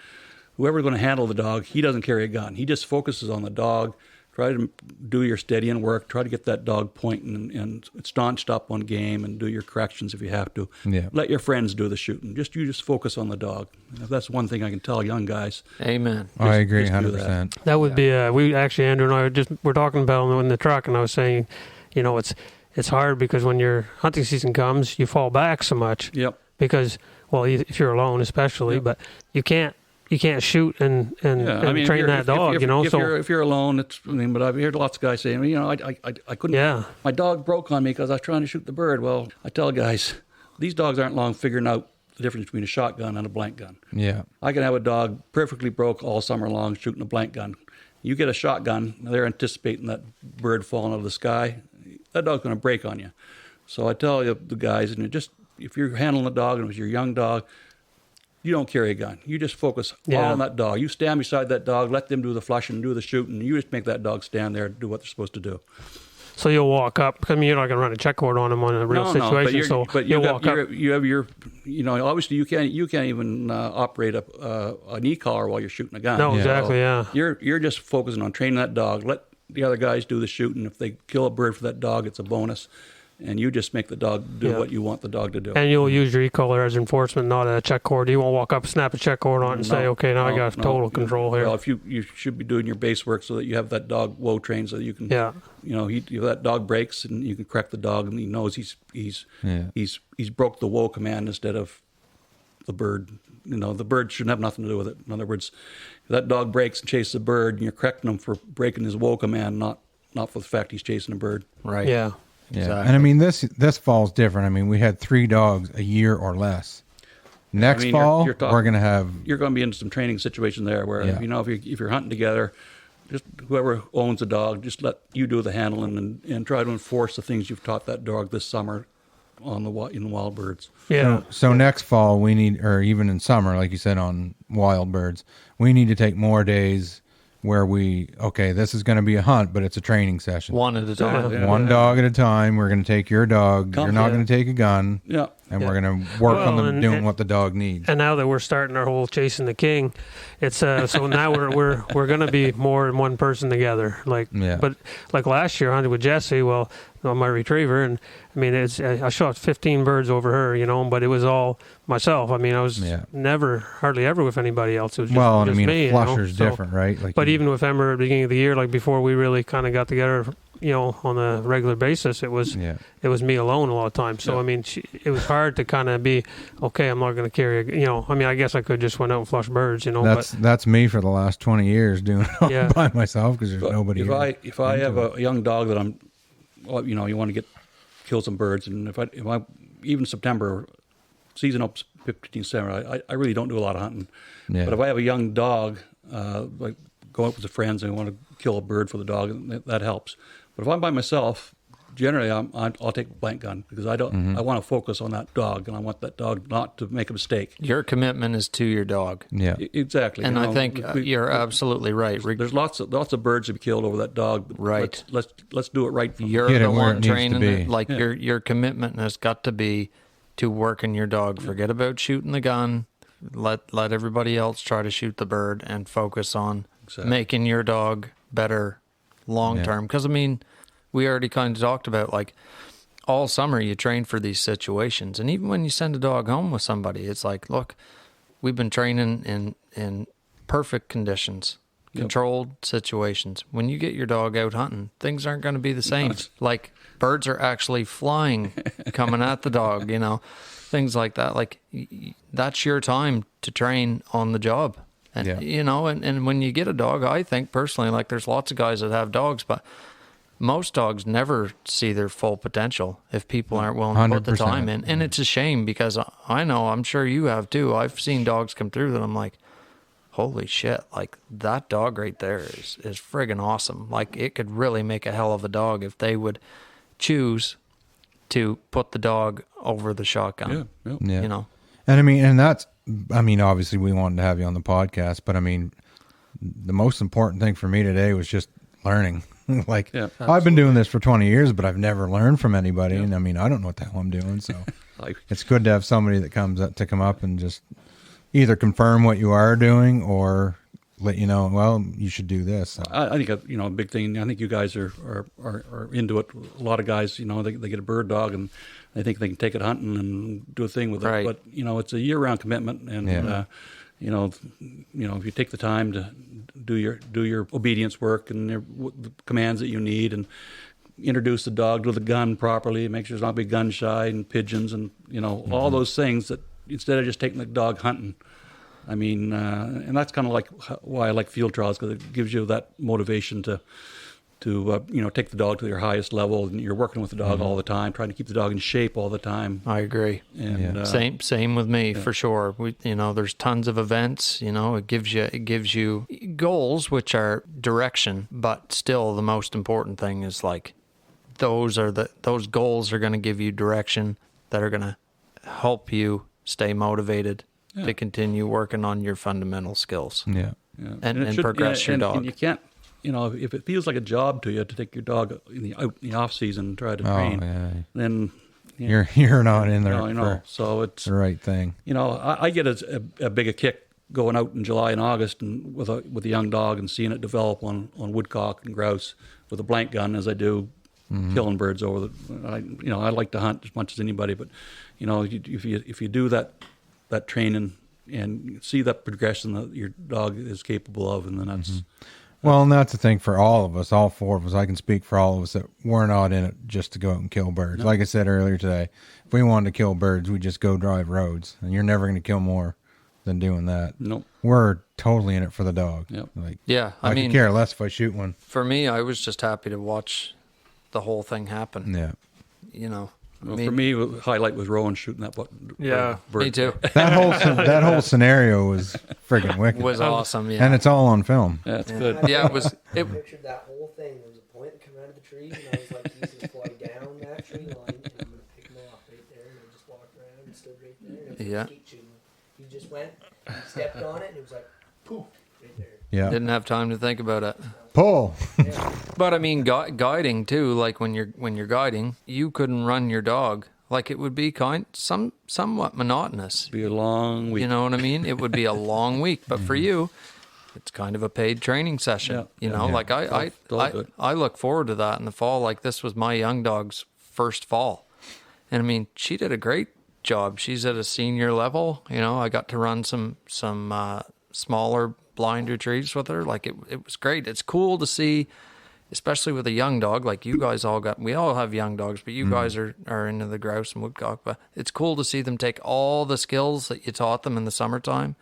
whoever's going to handle the dog, he doesn't carry a gun. He just focuses on the dog. Try to do your steadying work. Try to get that dog pointing and staunched up on game, and do your corrections if you have to. Yeah. Let your friends do the shooting. You just focus on the dog. If that's one thing I can tell young guys. Amen. I agree, just do 100%. That would be we actually, Andrew and I were talking about it in the truck, and I was saying, it's hard because when your hunting season comes, you fall back so much. Yep. Because if you're alone, especially, but you can't shoot and train that dog. If you're alone, but I've heard lots of guys saying, I couldn't. Yeah. My dog broke on me because I was trying to shoot the bird. Well, I tell guys, these dogs aren't long figuring out the difference between a shotgun and a blank gun. Yeah. I can have a dog perfectly broke all summer long shooting a blank gun. You get a shotgun, they're anticipating that bird falling out of the sky. That dog's going to break on you. So I tell you, the guys, if you're handling a dog and it was your young dog, you don't carry a gun. You just focus all on that dog. You stand beside that dog, let them do the flushing, do the shooting. You just make that dog stand there and do what they're supposed to do. So you'll walk up. I mean, you're not going to run a check cord on them on a real situation. But you'll walk up. You have your, obviously you can't even operate an e-collar while you're shooting a gun. No, exactly, yeah. You're just focusing on training that dog. Let the other guys do the shooting. If they kill a bird for that dog, it's a bonus. And you just make the dog do what you want the dog to do. And you'll use your e-collar as enforcement, not a check cord. You won't walk up, snap a check cord on it and say, okay, now I got total control here. Well, if you should be doing your base work so that you have that dog woe trained so that you can, that dog breaks and you can correct the dog and he knows he's broke the woe command instead of the bird. The bird shouldn't have nothing to do with it. In other words, if that dog breaks and chases a bird and you're correcting him for breaking his woe command, not for the fact he's chasing a bird. Right. Yeah. Yeah, Exactly. and I mean this fall's different. I mean, we had 3 dogs a year or less. Next fall, we're going to have. You're going to be in some training situation there where if you're hunting together, just whoever owns a dog, just let you do the handling and try to enforce the things you've taught that dog this summer in the wild birds. Yeah. So next fall we need, or even in summer, like you said on wild birds, we need to take more days where this is going to be a hunt, but it's a training session. One at a time. One dog at a time. We're going to take your dog. You're not going to take a gun. Yeah. And we're going to work on doing what the dog needs. And now that we're starting our whole chasing the king, it's so now we're going to be more than one person together. But like last year I hunted with Jessie, on my retriever, and I mean I shot 15 birds over her, but it was all myself. I mean I was hardly ever with anybody else. It was just me. Flusher's different, right? But even with Ember at the beginning of the year, like before we really kind of got together on a regular basis, it was Yeah. it was me alone a lot of times. So Yeah. I mean, it was hard to kind of be okay. I'm not going to carry. I mean, I guess I could just went out and flush birds. That's me for the last 20 years doing it all Yeah. by myself because there's But nobody. if I have a young dog that you want to kill some birds, and if I even September, season up 15 September, I really don't do a lot of hunting. Yeah. But if I have a young dog, like go out with the friends and want to kill a bird for the dog, that helps. But if I'm by myself, generally I'll take a blank gun because I want to focus on that dog, and I want that dog not to make a mistake. Your commitment is to your dog. Yeah. Exactly. And I think you're absolutely right. There's lots of birds to be killed over that dog. But Right. Let's do it right. You're Get it the where it one needs to training be. it. Like your commitment has got to be to working your dog. Forget about shooting the gun. Let everybody else try to shoot the bird and focus on making your dog better long term. Because I mean, we already kind of talked about like all summer you train for these situations, and even when you send a dog home with somebody, it's like, look, we've been training in perfect conditions. Controlled situations. When you get your dog out hunting, things aren't going to be the same. Like birds are actually flying, coming at the dog, things like that. Like that's your time to train on the job. And, and when you get a dog, I think personally, like there's lots of guys that have dogs, but most dogs never see their full potential if people aren't willing to put the 100%. time in. And it's a shame because I'm sure you have too. I've seen dogs come through that I'm like, holy shit, like that dog right there is friggin' awesome. Like it could really make a hell of a dog if they would choose to put the dog over the shotgun. Yeah. And obviously we wanted to have you on the podcast, but I mean, the most important thing for me today was just learning. I've been doing this for 20 years, but I've never learned from anybody. And I mean, I don't know what the hell I'm doing. So it's good to have somebody that come up and just either confirm what you are doing or let you know, well, you should do this. So. I think a big thing. I think you guys are into it. A lot of guys, they get a bird dog and they think they can take it hunting and do a thing with it. But it's a year-round commitment, and if you take the time to do your obedience work and the commands that you need, and introduce the dog to the gun properly, make sure it's not be gun shy and pigeons and all those things that. Instead of just taking the dog hunting, I mean, and that's kind of like why I like field trials, because it gives you that motivation to take the dog to your highest level, and you're working with the dog all the time, trying to keep the dog in shape all the time. I agree. And same with me for sure. We, there's tons of events. It gives you goals, which are direction, but still the most important thing is like those goals are going to give you direction that are going to help you stay motivated to continue working on your fundamental skills. And progress your dog. And you can't, if it feels like a job to you to take your dog in the off season and try to train, then you're not in there. I know. So it's the right thing. I get a big kick going out in July and August and with a young dog and seeing it develop on woodcock and grouse with a blank gun as I do. Killing birds over I like to hunt as much as anybody, but if you do that training and see that progression that your dog is capable of, and then that's well, and that's the thing for all of us, all four of us. I can speak for all of us that we're not in it just to go out and kill birds. No. Like I said earlier today, if we wanted to kill birds, we just go drive roads, and you're never going to kill more than doing that. Nope. We're totally in it for the dog. Yep. I could care less if I shoot one. For me, I was just happy to watch the whole thing happen. Yeah. For me, the highlight was Rowan shooting that bird. Me too. That whole scenario was friggin' wicked. Was awesome, and it's all on film. Yeah, it's good. It was. I pictured that whole thing. There was a point that came out of the trees, and I was like, he's going to fly down that tree line, and I'm going to pick him off right there. And I just walked around and stood right there. And it was skeet shooting. He just went, he stepped on it, and it was like, poof, right there. Yeah. Didn't have time to think about it. Pull. But I mean, guiding too. Like when you're guiding, you couldn't run your dog. Like it would be somewhat monotonous. It'd be a long week. You know what I mean? It would be a long week. But for you, it's kind of a paid training session. Like I look forward to that in the fall. Like this was my young dog's first fall, and I mean, she did a great job. She's at a senior level. I got to run some smaller blind retrieves with her. Like it was great. It's cool to see especially with a young dog, like you guys we all have young dogs, but you guys are into the grouse and woodcock. But it's cool to see them take all the skills that you taught them in the summertime,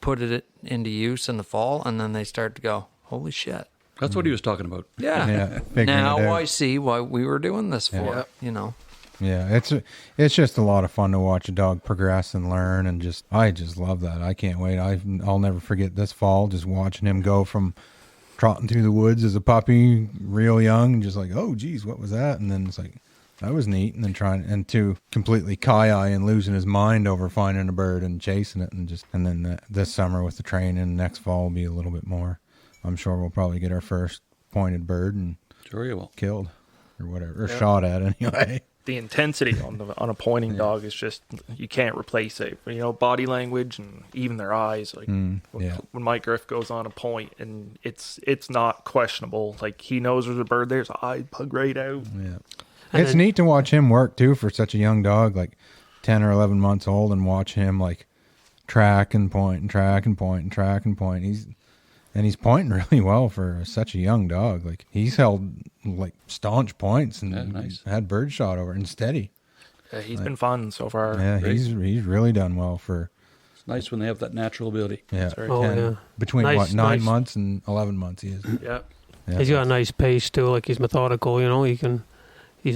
put it into use in the fall, and then they start to go, holy shit. That's what he was talking about. Yeah, figuring Now it out. I see why we were doing this for, you know. Yeah, it's just a lot of fun to watch a dog progress and learn, and I just love that. I can't wait. I'll never forget this fall just watching him go from trotting through the woods as a puppy, real young, just like, oh geez, what was that? And then it's like, that was neat. And then to completely eye and losing his mind over finding a bird and chasing it, and then this summer with the training, next fall will be a little bit more. I'm sure we'll probably get our first pointed bird and Sure you will. killed or whatever, or shot at anyway. The intensity on a pointing dog is just, you can't replace it. You know, body language and even their eyes. Like when Mike Griff goes on a point, and it's not questionable. Like, he knows there's a bird there, his eyes bug right out. Yeah, it's neat to watch him work too for such a young dog, like 10 or 11 months old, and watch him like track and point and track and point and track and point. He's pointing really well for such a young dog. Like, he's held like staunch points and had bird shot over and steady. Yeah, he's been fun so far. Yeah, he's really done well for. It's nice when they have that natural ability. Yeah, Oh, yeah. between Nice, 9 nice. months and 11 months he is. Yeah. Yeah. He's got a nice pace too. Like, he's methodical. You know, he's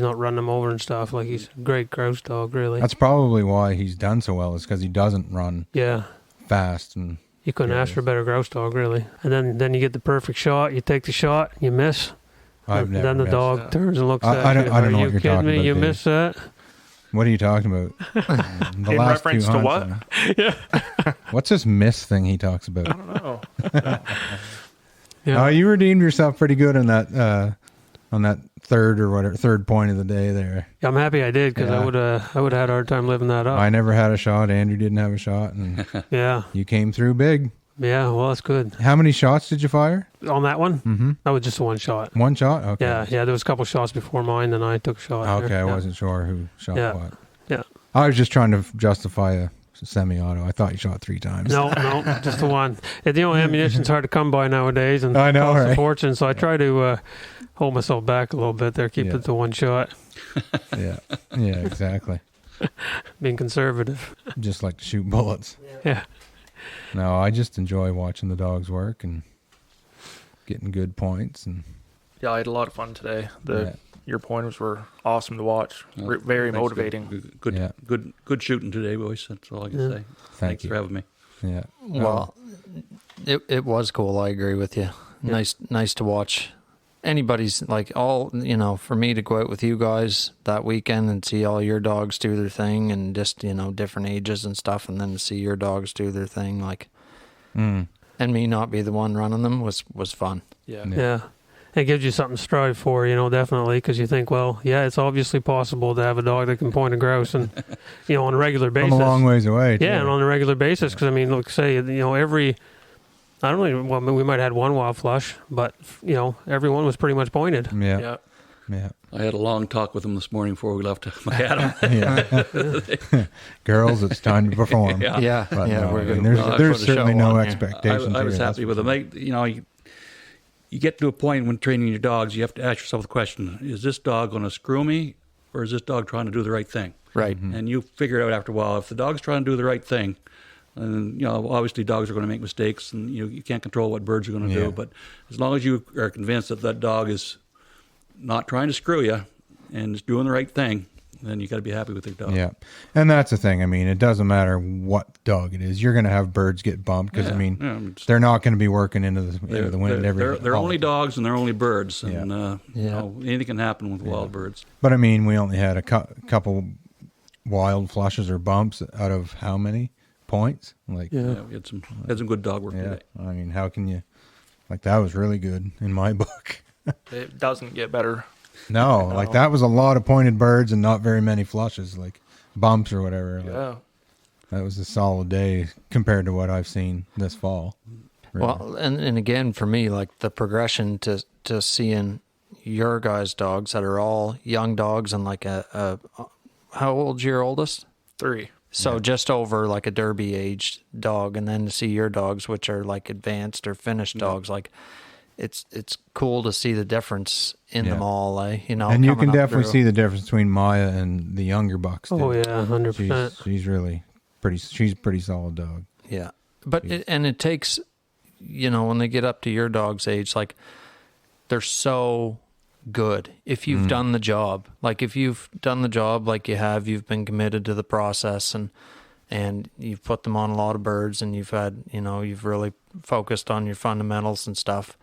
not running them over and stuff. Like, he's a great grouse dog, really. That's probably why he's done so well, is because he doesn't run Yeah. fast and. You couldn't Yeah, ask for a better grouse dog, really. And then you get the perfect shot. You take the shot, you miss. I've never Then the missed. dog turns and looks I at don't- you. I don't Are know you what you're kidding talking me? about, You Dave. missed that? What are you talking about? The In last reference two to hunts, what? yeah. What's this miss thing he talks about? I don't know. Yeah. Oh, you redeemed yourself pretty good on that third point of the day there. I'm happy I did, because Yeah. I would have had a hard time living that up. I never had a shot. Andrew didn't have a shot, and Yeah. you came through big. Yeah. Well, that's good. How many shots did you fire? On that one, Mm-hmm. that was just a one shot. One shot. Okay. Yeah. There was a couple shots before mine, then I took a shot. Okay, there. I Yeah. wasn't sure who shot Yeah. what. Yeah. I was just trying to justify a semi-auto. I thought you shot 3 times. No, just the one. Ammunition's hard to come by nowadays, and I know, costs a right? fortune. So I try to hold myself back a little bit there, keep Yeah. it to one shot, Yeah. Yeah. Exactly. being conservative. Just like to shoot bullets. Yeah. No, I just enjoy watching the dogs work and getting good points, and Yeah, I had a lot of fun today. Yeah. Your pointers were awesome to watch. Well, Very thanks, motivating. Good, Yeah. good shooting today, boys. That's all I can Yeah. say. Thank Thanks you. for having me. Yeah. Well, it was cool. I agree with you. Nice to watch. Anybody's like for me to go out with you guys that weekend and see all your dogs do their thing, and just, different ages and stuff, and then to see your dogs do their thing, like, and me not be the one running them was fun. Yeah. Yeah. It gives you something to strive for, definitely, because you think, well, yeah, it's obviously possible to have a dog that can point a grouse, and, on a regular basis. From a long ways away. Yeah, too. and on a regular basis, because, look, say, I don't know, well, we might have had one wild flush, but, everyone was pretty much pointed. Yeah. Yeah. Yeah. I had a long talk with him this morning before we left McAdam. Yeah. Girls, it's time to perform. Yeah. Yeah, But no, we're I good. mean, there's We'll there's put a certainly show no on here. expectations. I was here, happy that's with for him. sure. You get to a point when training your dogs, you have to ask yourself the question: is this dog going to screw me, or is this dog trying to do the right thing? Right. And you figure it out after a while. If the dog's trying to do the right thing, and obviously dogs are going to make mistakes, and you can't control what birds are going to Yeah. do. But as long as you are convinced that that dog is not trying to screw you and is doing the right thing, then you got to be happy with your dog. Yeah. And that's the thing. It doesn't matter what dog it is. You're going to have birds get bumped because, they're not going to be working into the wind every They're only dogs and they're only birds, and Yeah. anything can happen with wild birds. But we only had a couple wild flushes or bumps out of how many points? Like, Yeah, we had some good dog work yeah. today. How can you? Like, that was really good in my book. It doesn't get better. No, like that was a lot of pointed birds and not very many flushes, like bumps or whatever. Like, Yeah. that was a solid day compared to what I've seen this fall. Really. Well, and again, for me, like the progression to seeing your guys' dogs that are all young dogs and like how old's your oldest? 3. So just over like a derby aged dog, and then to see your dogs, which are like advanced or finished dogs, like it's cool to see the difference in them Yeah. all, you know. And you coming can up definitely through. see the difference between Maya and the younger bucks. Oh too. yeah, 100%. She's really pretty. She's a pretty solid dog. Yeah. But it takes, you know, when they get up to your dog's age, like they're so good if you've done the job. Like if you've done the job like you have, you've been committed to the process and you've put them on a lot of birds and you've had, you know, you've really focused on your fundamentals and stuff.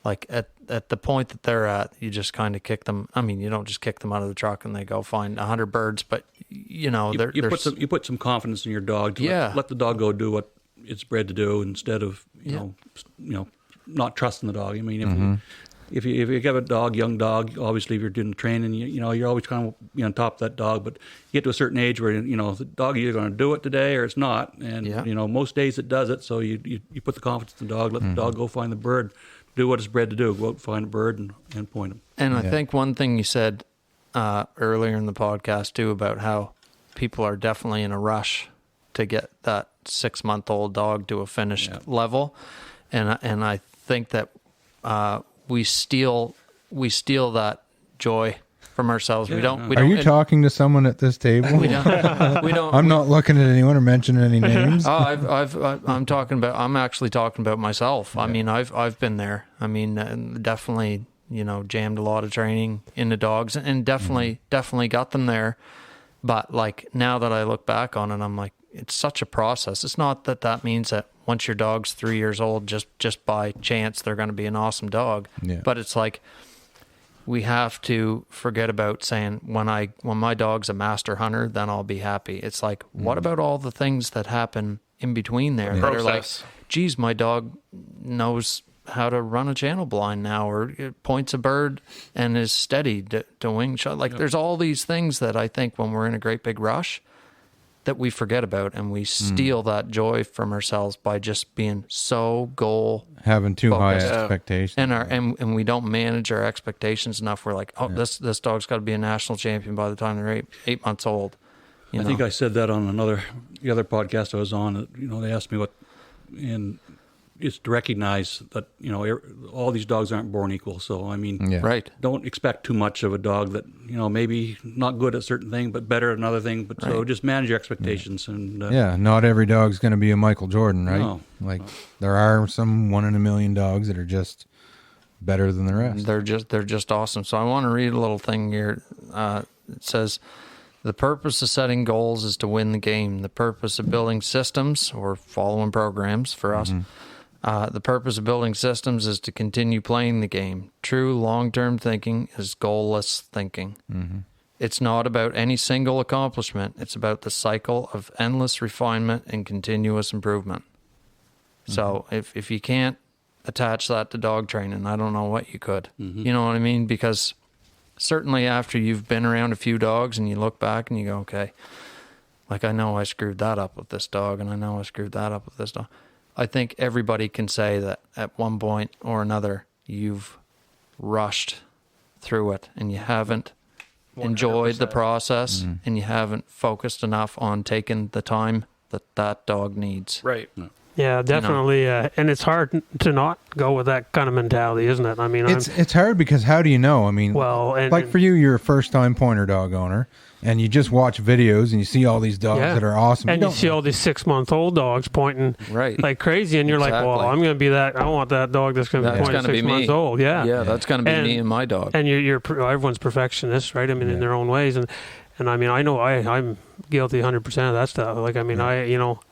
Like at the point that they're at, you just kind of kick them. I mean, you don't just kick them out of the truck and they go find 100 birds, but you know, You put some confidence in your dog to Yeah. let the dog go do what it's bred to do instead of you know not trusting the dog. I mean, if you have a dog, young dog, obviously if you're doing training, you know you're always kind of on top of that dog. But you get to a certain age where you know the dog either going to do it today or it's not, and you know most days it does it. So you put the confidence in the dog, let the dog go find the bird, do what it's bred to do, go out and find a bird and point him. And I think one thing you said earlier in the podcast too about how people are definitely in a rush to get that 6-month-old dog to a finished level, and I think that we steal that joy from ourselves. We don't. Are you talking to someone at this table? We don't. We don't. I'm not looking at anyone or mentioning any names. I'm talking about. I'm actually talking about myself. I mean, I've been there. I mean, definitely, you know, jammed a lot of training into dogs, and definitely got them there. But like now that I look back on it, I'm like, it's such a process. It's not that means that once your dog's 3 years old, just by chance they're going to be an awesome dog. Yeah. But it's like we have to forget about saying when my dog's a master hunter, then I'll be happy. It's like, what about all the things that happen in between there that are like, Process. geez, my dog knows how to run a channel blind now, or it points a bird and is steady to wing shot. Like there's all these things that I think when we're in a great big rush that we forget about, and we steal that joy from ourselves by just being so goal Having too high focused. expectations. and we don't manage our expectations enough. We're like, this dog's got to be a national champion by the time they're eight months old. I think I said that on the other podcast I was on. You know, they asked me what, and it's to recognize that you know all these dogs aren't born equal. So I mean, right. don't expect too much of a dog that you know maybe not good at certain thing, but better at another thing. But so just manage your expectations and not every dog's going to be a Michael Jordan, right? No. Like there are some 1 in a million dogs that are just better than the rest. They're just awesome. So I want to read a little thing here. It says, the purpose of setting goals is to win the game. The purpose of building systems or following programs for us. The purpose of building systems is to continue playing the game. True long-term thinking is goalless thinking. It's not about any single accomplishment. It's about the cycle of endless refinement and continuous improvement. So if you can't attach that to dog training, I don't know what you could. You know what I mean? Because certainly after you've been around a few dogs and you look back and you go, okay, like I know I screwed that up with this dog and I know I screwed that up with this dog. I think everybody can say that at one point or another you've rushed through it and you haven't enjoyed the process and you haven't focused enough on taking the time that dog needs. Right. Yeah, definitely. And it's hard to not go with that kind of mentality, isn't it? I mean, It's hard because how do you know? I mean, Well, for you, you're a first-time pointer dog owner, and you just watch videos and you see all these dogs that are awesome. and you see all these 6-month-old dogs pointing Right. like crazy, and you're like, well, Exactly. I'm going to be that. I want that dog that's going to be That's pointing gonna be 6 months me. old. Yeah. Yeah, that's going to be And- me and my dog. And everyone's perfectionist, right? I mean, in their own ways. And I mean, I know I'm guilty 100% of that stuff. Like, I mean,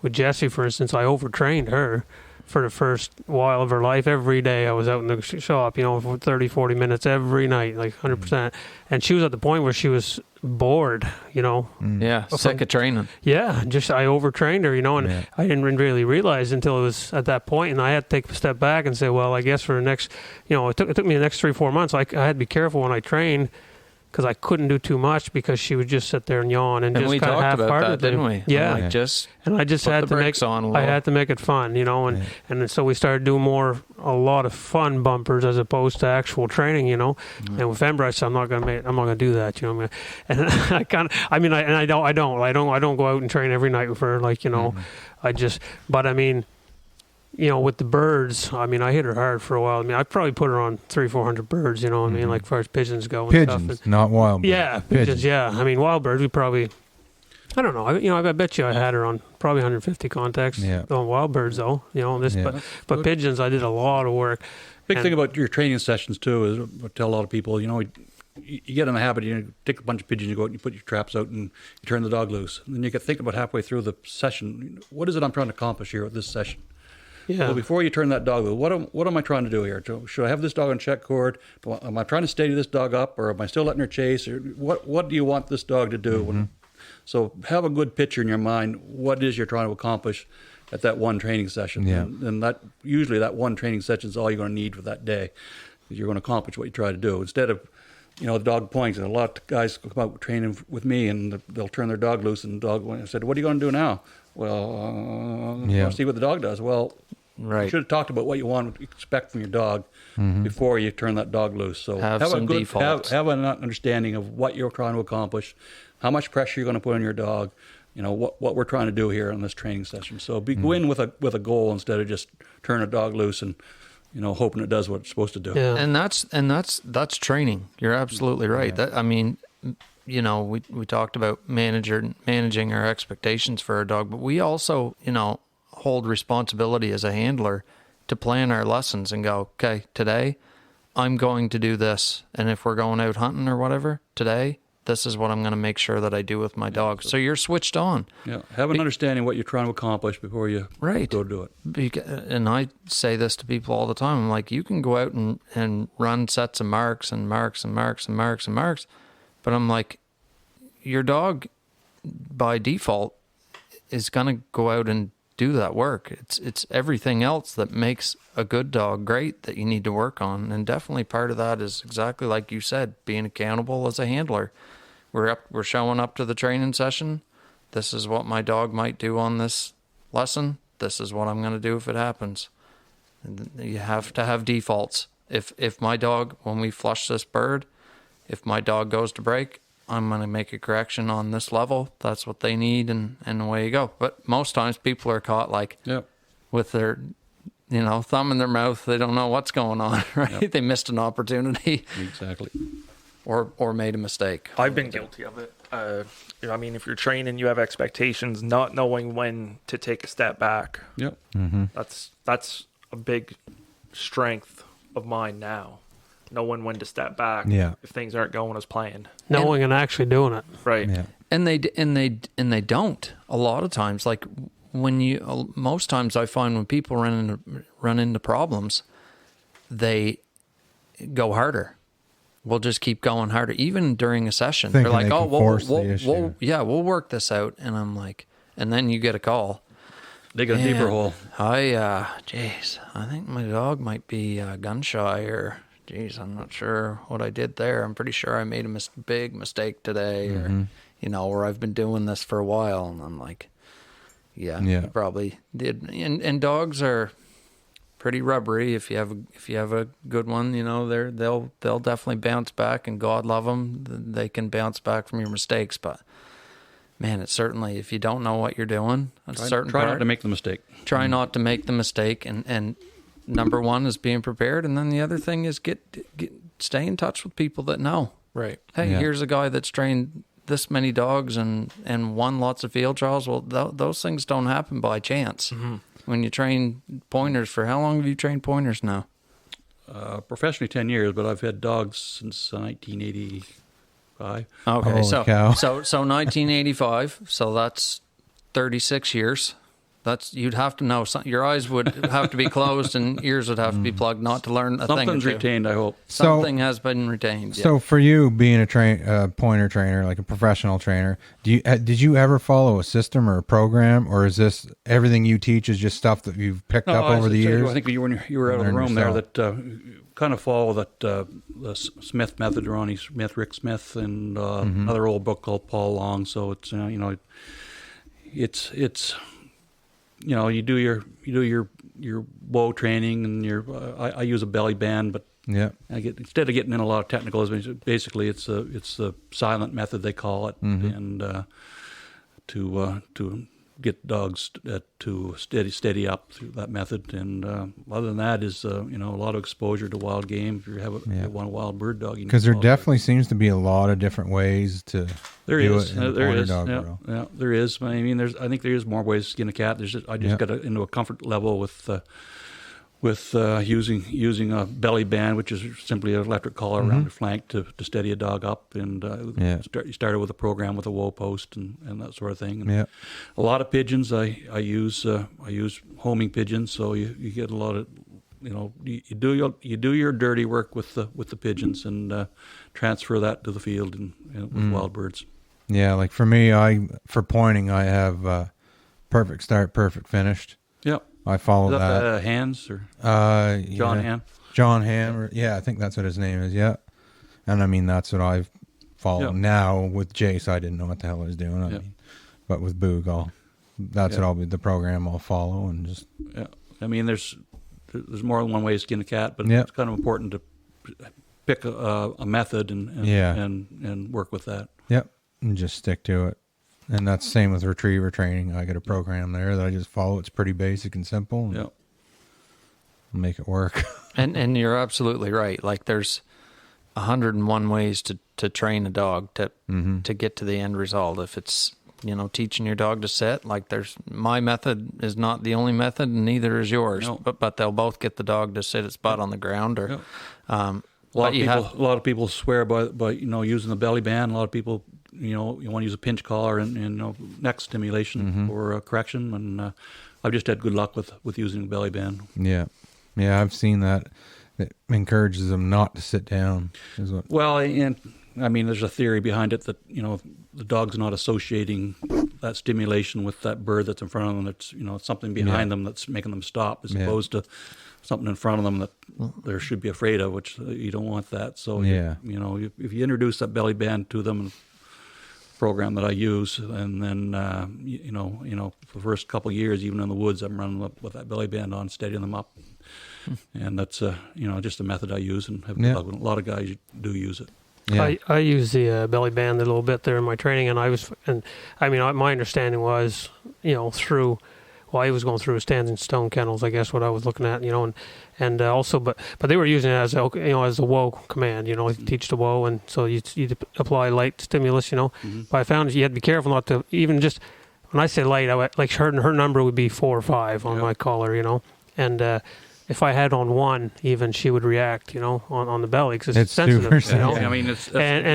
with Jessie, for instance, I overtrained her for the first while of her life. Every day I was out in the shop, for 30, 40 minutes every night, like 100%. And she was at the point where she was bored, Yeah, sick of training. Yeah, just I overtrained her, and I didn't really realize until it was at that point, and I had to take a step back and say, well, I guess for the next, it took me the next 3-4 months. I had to be careful when I trained because I couldn't do too much because she would just sit there and yawn and just we kind of talked about half-heartedly. that, didn't we? Yeah. Like, just And I just put had the to make brakes on a I little. had to make it fun, and then so we started doing a lot of fun bumpers as opposed to actual training, And with Ember, I said, I'm not gonna do that, and I don't go out and train every night with her, like, I just, but I mean, with the birds, I mean, I hit her hard for a while. I mean, I probably put her on 300-400 birds, you know what I mean? Like, as far as pigeons go and Pigeons, stuff. not wild birds. Yeah, pigeons, yeah. I mean, wild birds, we probably, I don't know. I bet you I had her on probably 150 contacts on wild birds, though. But pigeons, I did a lot of work. Big thing about your training sessions, too, is I tell a lot of people, you get in the habit, you take a bunch of pigeons, you go out and you put your traps out and you turn the dog loose. And then you get thinking about halfway through the session, what is it I'm trying to accomplish here with this session? Yeah. Well, before you turn that dog loose, what am I trying to do here? Should I have this dog on check cord? Am I trying to steady this dog up, or am I still letting her chase? Or what do you want this dog to do? So have a good picture in your mind. What it is you're trying to accomplish at that one training session? Yeah. And that usually that one training session is all you're going to need for that day. You're going to accomplish what you try to do instead of the dog points. And a lot of guys come out training with me, and they'll turn their dog loose, and the dog. I said, "What are you going to do now?" Well, I'll see what the dog does. Well, right. You should have talked about what you want to expect from your dog before you turn that dog loose. So have some defaults. Have an understanding of what you're trying to accomplish, how much pressure you're going to put on your dog. What we're trying to do here in this training session. So go in with a goal instead of just turn a dog loose and hoping it does what it's supposed to do. Yeah. And that's training. You're absolutely right. Yeah. That, I mean, we talked about managing our expectations for our dog, but we also, hold responsibility as a handler to plan our lessons and go, okay, today I'm going to do this. And if we're going out hunting or whatever, today, this is what I'm going to make sure that I do with my dog. So you're switched on. Yeah. Have an understanding what you're trying to accomplish before you go do it. And I say this to people all the time. I'm like, you can go out and run sets of marks and marks and marks and marks and marks. But I'm like, your dog by default is going to go out and do that work. It's everything else that makes a good dog great that you need to work on. And definitely part of that is exactly like you said, being accountable as a handler. We're showing up to the training session. This is what my dog might do on this lesson. This is what I'm going to do if it happens. And you have to have defaults. If my dog, when we flush this bird, if my dog goes to break, I'm going to make a correction on this level. That's what they need, and away you go. But most times people are caught with their thumb in their mouth. They don't know what's going on, right? Yep. They missed an opportunity. Exactly. Or made a mistake. I've been guilty of it. If you're training, you have expectations, not knowing when to take a step back. Yep. Mm-hmm. That's a big strength of mine now. Knowing when to step back if things aren't going as planned. Knowing and actually doing it. Right. Yeah. And they don't a lot of times. Like most times I find when people run into problems, they go harder. We'll just keep going harder, even during a session. Thinking they're like, we'll work this out. And I'm like, and then you get a call. Dig a deeper hole. I think my dog might be gun shy, or I'm not sure what I did there. I'm pretty sure I made a big mistake today, or I've been doing this for a while. And I'm like, you probably did. And dogs are pretty rubbery. If you have a good one, they'll definitely bounce back, and God love them. They can bounce back from your mistakes. But man, it's certainly, if you don't know what you're doing, try not to make the mistake. Try not to make the mistake, and number one is being prepared, and then the other thing is stay in touch with people that know. Right. Hey, here's a guy that's trained this many dogs and won lots of field trials. Well, those things don't happen by chance. Mm-hmm. When you train pointers, for how long have you trained pointers now? Professionally 10 years, but I've had dogs since 1985. Okay, Holy cow. so 1985. So that's 36 years. You'd have to know. Your eyes would have to be closed and ears would have to be plugged, not to learn a thing or two. Something's retained, I hope. Something has been retained. So for you, being a pointer trainer, like a professional trainer, did you ever follow a system or a program, or is this everything you teach is just stuff that you've picked up over the years? I think you were out of the room there that kind of follow the Smith method, Ronnie Smith, Rick Smith, and another old book called Paul Long. So it's it's you do your bow training, and I use a belly band, but instead of getting in a lot of technicalism, basically it's the silent method, they call it, and to get dogs to steady up through that method. And other than that is a lot of exposure to wild game. If you have one wild bird dog, because there definitely seems to be a lot of different ways to there do is it. In there is dog yeah, world. yeah, there is. I mean, I think there is more ways to skin a cat. I just got into a comfort level with using a belly band, which is simply an electric collar around the flank to steady a dog up. And you started with a program with a woe post and that sort of thing. And a lot of pigeons. I use homing pigeons, so you get a lot of you do your dirty work with the pigeons and transfer that to the field and with wild birds. Yeah, like for me, for pointing, I have perfect start, perfect finished. Yep. I follow that. Hands or John Ham? John Ham. Yeah, I think that's what his name is. Yeah. And I mean, that's what I've followed now with Jace. I didn't know what the hell I was doing. I mean, but with Boog, that's what I'll be, the program I'll follow and just. Yeah. I mean, there's more than one way to skin a cat, but it's kind of important to pick a method and work with that. Yep. And just stick to it. And that's the same with retriever training. I got a program there that I just follow. It's pretty basic and simple. And make it work. And you're absolutely right. Like there's 101 ways to train a dog to get to the end result. If it's teaching your dog to sit, like my method is not the only method, and neither is yours. No. But they'll both get the dog to sit its butt on the ground. Or a lot of people swear by using the belly band. A lot of people. You want to use a pinch collar and neck stimulation or correction, and I've just had good luck with using the belly band. Yeah, I've seen that. It encourages them not to sit down. Well, and I mean, there's a theory behind it that the dog's not associating that stimulation with that bird that's in front of them. That's something behind them that's making them stop, as opposed to something in front of them that they should be afraid of, which you don't want that. So if you introduce that belly band to them. Program that I use, and then for the first couple of years, even in the woods, I'm running up with that belly band on, steadying them up, and that's just a method I use, and a lot of guys do use it. Yeah. I use the belly band a little bit there in my training, and my understanding was through. Well, I was going through standing stone kennels, I guess, what I was looking at, and also, but they were using it as a whoa command, teach the whoa, and so you apply light stimulus, But I found you had to be careful not to even just when I say light, her number would be 4 or 5 on my collar, and if I had on 1, even she would react, on the belly because it's sensitive. I mean,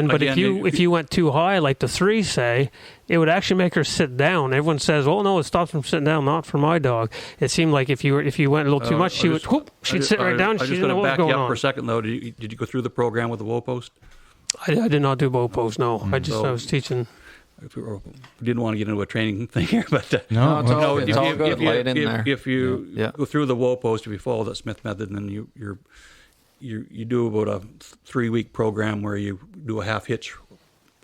but if you went too high, like the 3 say, it would actually make her sit down. Everyone says, "Oh no, it stops from sitting down." Not for my dog. It seemed like if you went a little too much, she'd sit right down. She didn't know what was going on. I just got to back you up for a second though. Did you go through the program with the woe post? I did not do bow post. No, I was teaching. We didn't want to get into a training thing here, but it's all good. Lay it in there. If you go through the woe post, if you follow that Smith method, and then you do about a 3-week program where you do a half hitch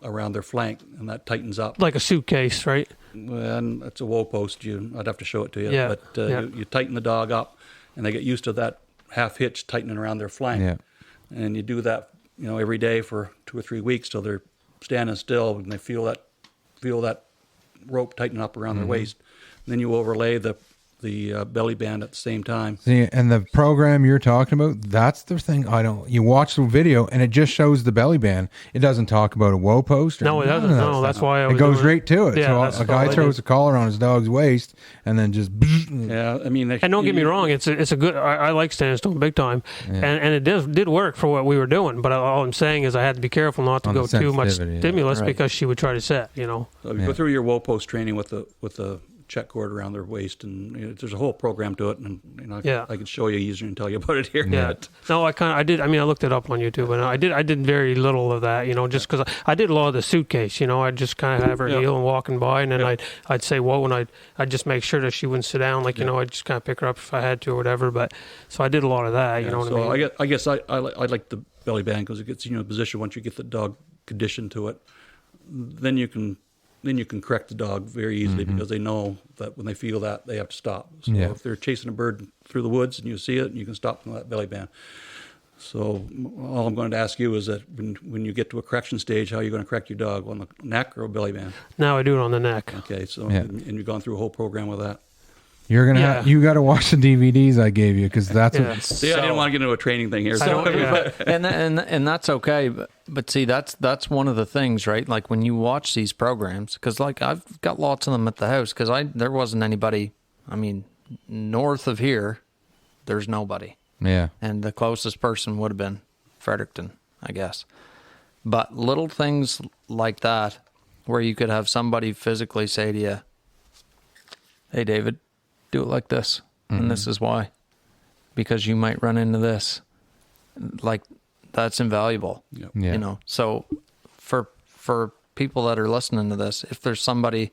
around their flank, and that tightens up like a suitcase, right? And it's a woe post. I'd have to show it to you, but you tighten the dog up, and they get used to that half hitch tightening around their flank, and you do that every day for 2 or 3 weeks till they're standing still, and they feel that rope tightening up around their waist. And then you overlay the belly band at the same time. See, and the program you're talking about, that's the thing you watch the video and it just shows the belly band. It doesn't talk about a woe post. No, it doesn't. No, that's why it goes right to it. Yeah, so a guy throws a collar on his dog's waist and then just. Yeah, I mean. And don't get me wrong, it's a good. I like Standstone big time, and it did work for what we were doing. But all I'm saying is I had to be careful not to go too much stimulus because she would try to set. So you go through your woe post training with the check cord around their waist, and there's a whole program to it, and I could show you easier and tell you about it here. Yeah. No, I did. I mean, I looked it up on YouTube, and I did very little of that, just because I did a lot of the suitcase. I'd just kind of have her heel and walking by, and then I'd say whoa, and I'd just make sure that she wouldn't sit down, I'd just kind of pick her up if I had to or whatever. But so I did a lot of that. You know what I mean? I guess I like the belly band because it gets you in a position once you get the dog conditioned to it, then you can correct the dog very easily because they know that when they feel that, they have to stop. So if they're chasing a bird through the woods and you see it, you can stop them with that belly band. So all I'm going to ask you is that when you get to a correction stage, how are you going to correct your dog, on the neck or a belly band? Now I do it on the neck. Okay, so Yeah. and you've gone through a whole program with that. You're gonna Yeah. have, you got to watch the DVDs I gave you because that's Yeah. what, See, I didn't want to get into a training thing here. I don't- yeah. and that's okay, but see, that's one of the things, right? Like when you watch these programs, because like I've got lots of them at the house, because there wasn't anybody. I mean, north of here, there's nobody, yeah. and the closest person would have been Fredericton, I guess. But little things like that, where you could have somebody physically say to you, "Hey, David, do it like this, and this is why, because you might run into this." Like, that's invaluable. Yep. Yeah. You know, so for people that are listening to this, if there's somebody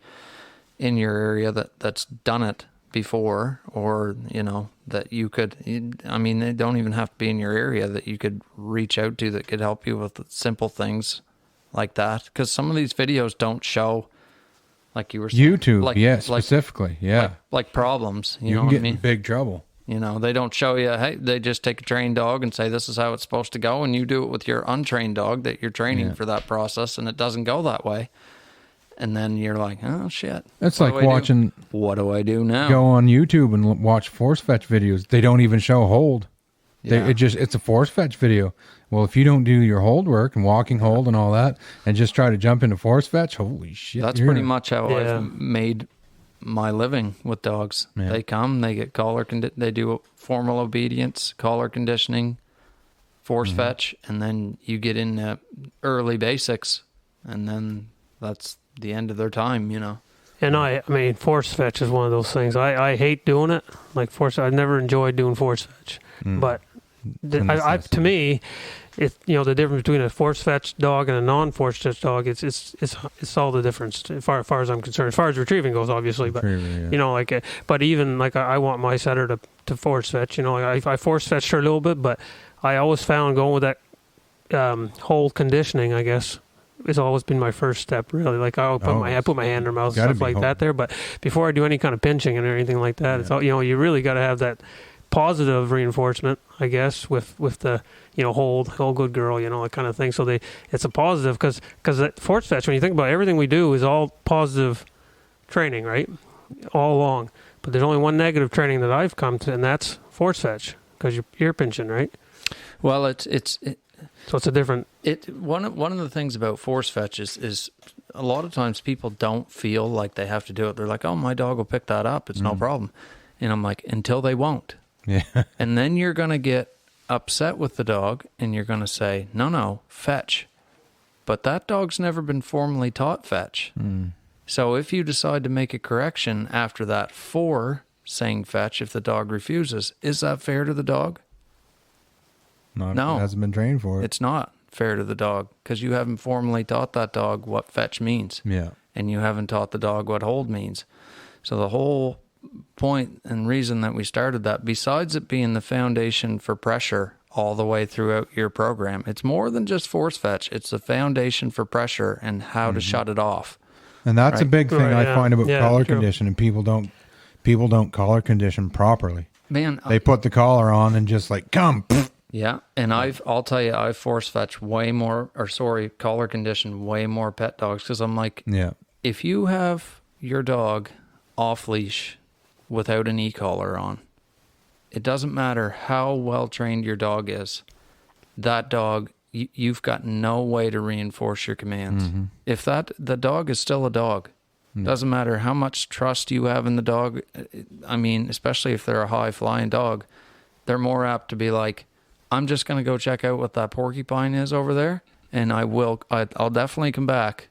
in your area that's done it before, or you know that you could, I mean, they don't even have to be in your area, that you could reach out to that could help you with simple things like that, because some of these videos don't show, like you were saying, YouTube, like, yeah, like, specifically, yeah. like problems. You You know can what get I mean? in big trouble. You know, they don't show you, hey, they just take a trained dog and say, this is how it's supposed to go. And you do it with your untrained dog that you're training Yeah. for that process, and it doesn't go that way. And then you're like, oh, shit. It's What like do I do? watching, What do I do now? go on YouTube and watch force fetch videos. They don't even show hold. Yeah. It's a force fetch video. Well, if you don't do your hold work and walking hold and all that, and just try to jump into force fetch, holy shit. That's you're pretty gonna- much how Yeah. I've made my living with dogs. Yeah. They come, they get they do formal obedience, collar conditioning, force fetch, and then you get into early basics, and then that's the end of their time, you know. And I mean, force fetch is one of those things. I hate doing it. Like I never enjoyed doing force fetch, but a necessity. to me, the difference between a force fetch dog and a non-force fetch dog, it's all the difference as far as I'm concerned. As far as retrieving goes, obviously, but Retriever, yeah. but even like I want my setter to force fetch. You know, like I force fetched her a little bit, but I always found going with that hold conditioning, I guess, has always been my first step. Really, like I put my hand in her mouth, Gotta stuff be like hold. that there. But before I do any kind of pinching and anything like that, it's all, you really got to have that positive reinforcement, I guess, with the hold good girl, that kind of thing. So it's a positive because that force fetch, when you think about it, everything we do is all positive training, right, all along. But there's only one negative training that I've come to, and that's force fetch, because you're ear pinching, right? Well, So it's a different. one of the things about force fetch is a lot of times people don't feel like they have to do it. They're like, oh, my dog will pick that up. It's no problem. And I'm like, until they won't. Yeah. And then you're going to get upset with the dog and you're going to say, no, fetch. But that dog's never been formally taught fetch. So if you decide to make a correction after that for saying fetch, if the dog refuses, is that fair to the dog? No, No. it hasn't been trained for it. It's not fair to the dog because you haven't formally taught that dog what fetch means. Yeah. And you haven't taught the dog what hold means. So the whole point and reason that we started that, besides it being the foundation for pressure all the way throughout your program, it's more than just force fetch. It's the foundation for pressure and how to shut it off. And that's a Right. big thing Right, I yeah. find about Yeah, collar true. conditioning. People don't collar condition properly. Man, They put the collar on and just like, come. yeah, and I'll tell you, I've force fetched collar conditioned way more pet dogs because I'm like, Yeah. if you have your dog off leash without an e-collar on, it doesn't matter how well trained your dog is. That dog, you've got no way to reinforce your commands. If the dog is still a dog, doesn't matter how much trust you have in the dog. I mean, especially if they're a high flying dog, they're more apt to be like, I'm just going to go check out what that porcupine is over there, and I'll definitely come back,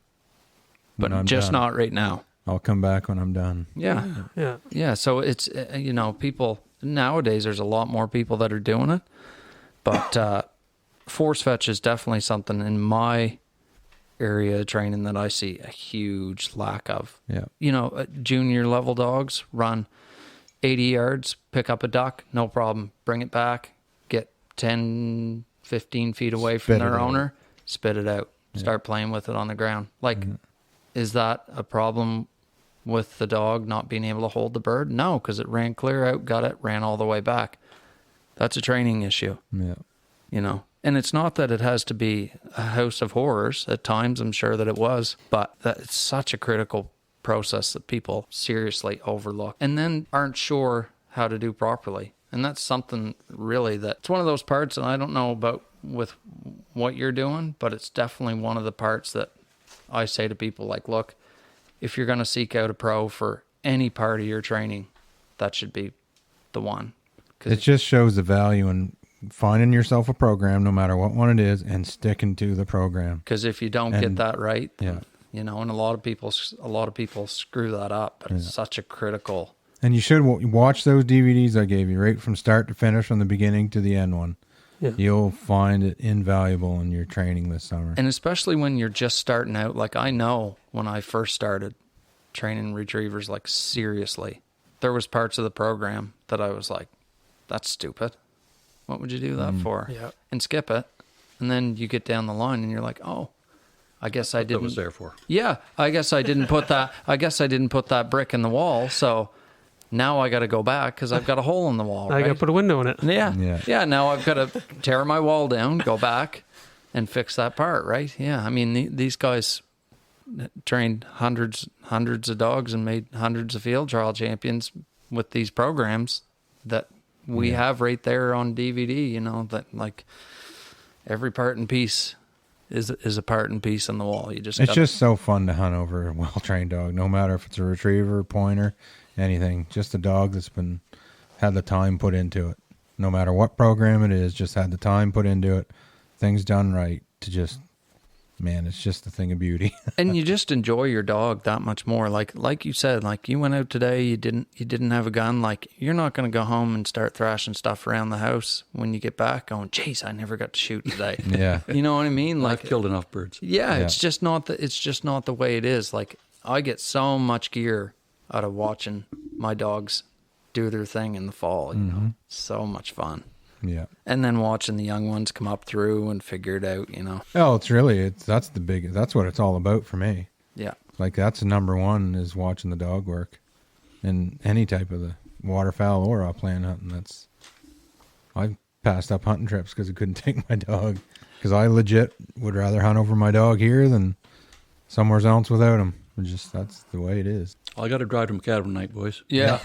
but When I'm just done. not right now. I'll come back when I'm done. Yeah. Yeah. Yeah. So it's, people nowadays, there's a lot more people that are doing it, but force fetch is definitely something in my area of training that I see a huge lack of. Yeah. Junior level dogs run 80 yards, pick up a duck, no problem. Bring it back, get 10, 15 feet away from Spit it their out. owner, spit it out, start playing with it on the ground. Like, is that a problem with the dog not being able to hold the bird? No, because it ran clear out, got it, ran all the way back. That's a training issue. Yeah. you know. And it's not that it has to be a house of horrors. At times, I'm sure that it was, but that it's such a critical process that people seriously overlook and then aren't sure how to do properly. And that's something really that it's one of those parts, and I don't know about with what you're doing, but it's definitely one of the parts that I say to people, like, look, if you're going to seek out a pro for any part of your training, that should be the one. It just shows the value in finding yourself a program, no matter what one it is, and sticking to the program. Because if you don't get that right, yeah, you know, and a lot of people screw that up. But it's such a critical. And you should watch those DVDs I gave you, right from start to finish, from the beginning to the end one. Yeah. You'll find it invaluable in your training this summer. And especially when you're just starting out. Like, I know when I first started training retrievers, like, seriously, there was parts of the program that I was like, that's stupid. What would you do that for? Yeah. And skip it. And then you get down the line and you're like, oh, I guess I didn't. That was there for. Yeah, I guess I didn't put that. I guess I didn't put that brick in the wall. So now I got to go back because I've got a hole in the wall. I got to right? put a window in it. Yeah. Now I've got to tear my wall down, go back, and fix that part. Right? Yeah. I mean, these guys trained hundreds of dogs and made hundreds of field trial champions with these programs that we have right there on DVD. You know, that like every part and piece is a part and piece on the wall. It's just so fun to hunt over a well-trained dog, no matter if it's a retriever, pointer, anything. Just a dog that's had the time put into it. No matter what program it is, just had the time put into it, things done right to just, man, it's just a thing of beauty. And you just enjoy your dog that much more. Like you said, like you went out today, you didn't have a gun. Like, you're not going to go home and start thrashing stuff around the house when you get back going, geez, I never got to shoot today. Yeah. You know what I mean? Like, I've killed enough birds. yeah, it's just not the way it is. Like, I get so much gear out of watching my dogs do their thing in the fall, you know. So much fun. Yeah. And then watching the young ones come up through and figure it out, you know. Oh, that's what it's all about for me. Yeah. Like, that's number one, is watching the dog work. And any type of the waterfowl or upland hunting, I've passed up hunting trips because I couldn't take my dog. Because I legit would rather hunt over my dog here than somewhere else without him. That's the way it is. Well, I got to drive to McAdam tonight, boys. Yeah.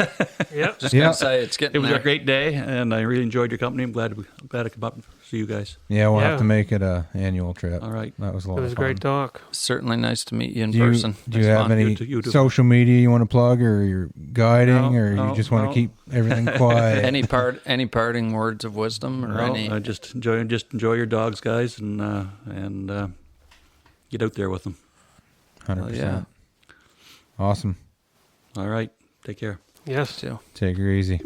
Yep. Just gonna say it's getting It was there. a great day, and I really enjoyed your company. I'm glad to come up and see you guys. Yeah, we'll Yeah. have to make it a annual trip. All right. That was a lot It was of a fun. great talk. Certainly nice to meet you in Do you, person. do you It's have fun. any You too. social media you want to plug, or you're guiding, No, or you no, just want no. to keep everything quiet? Any parting words of wisdom or No, any? I just enjoy your dogs, guys, and get out there with them. 100%. Yeah. Awesome. All right. Take care. Yes. Too. Take her easy.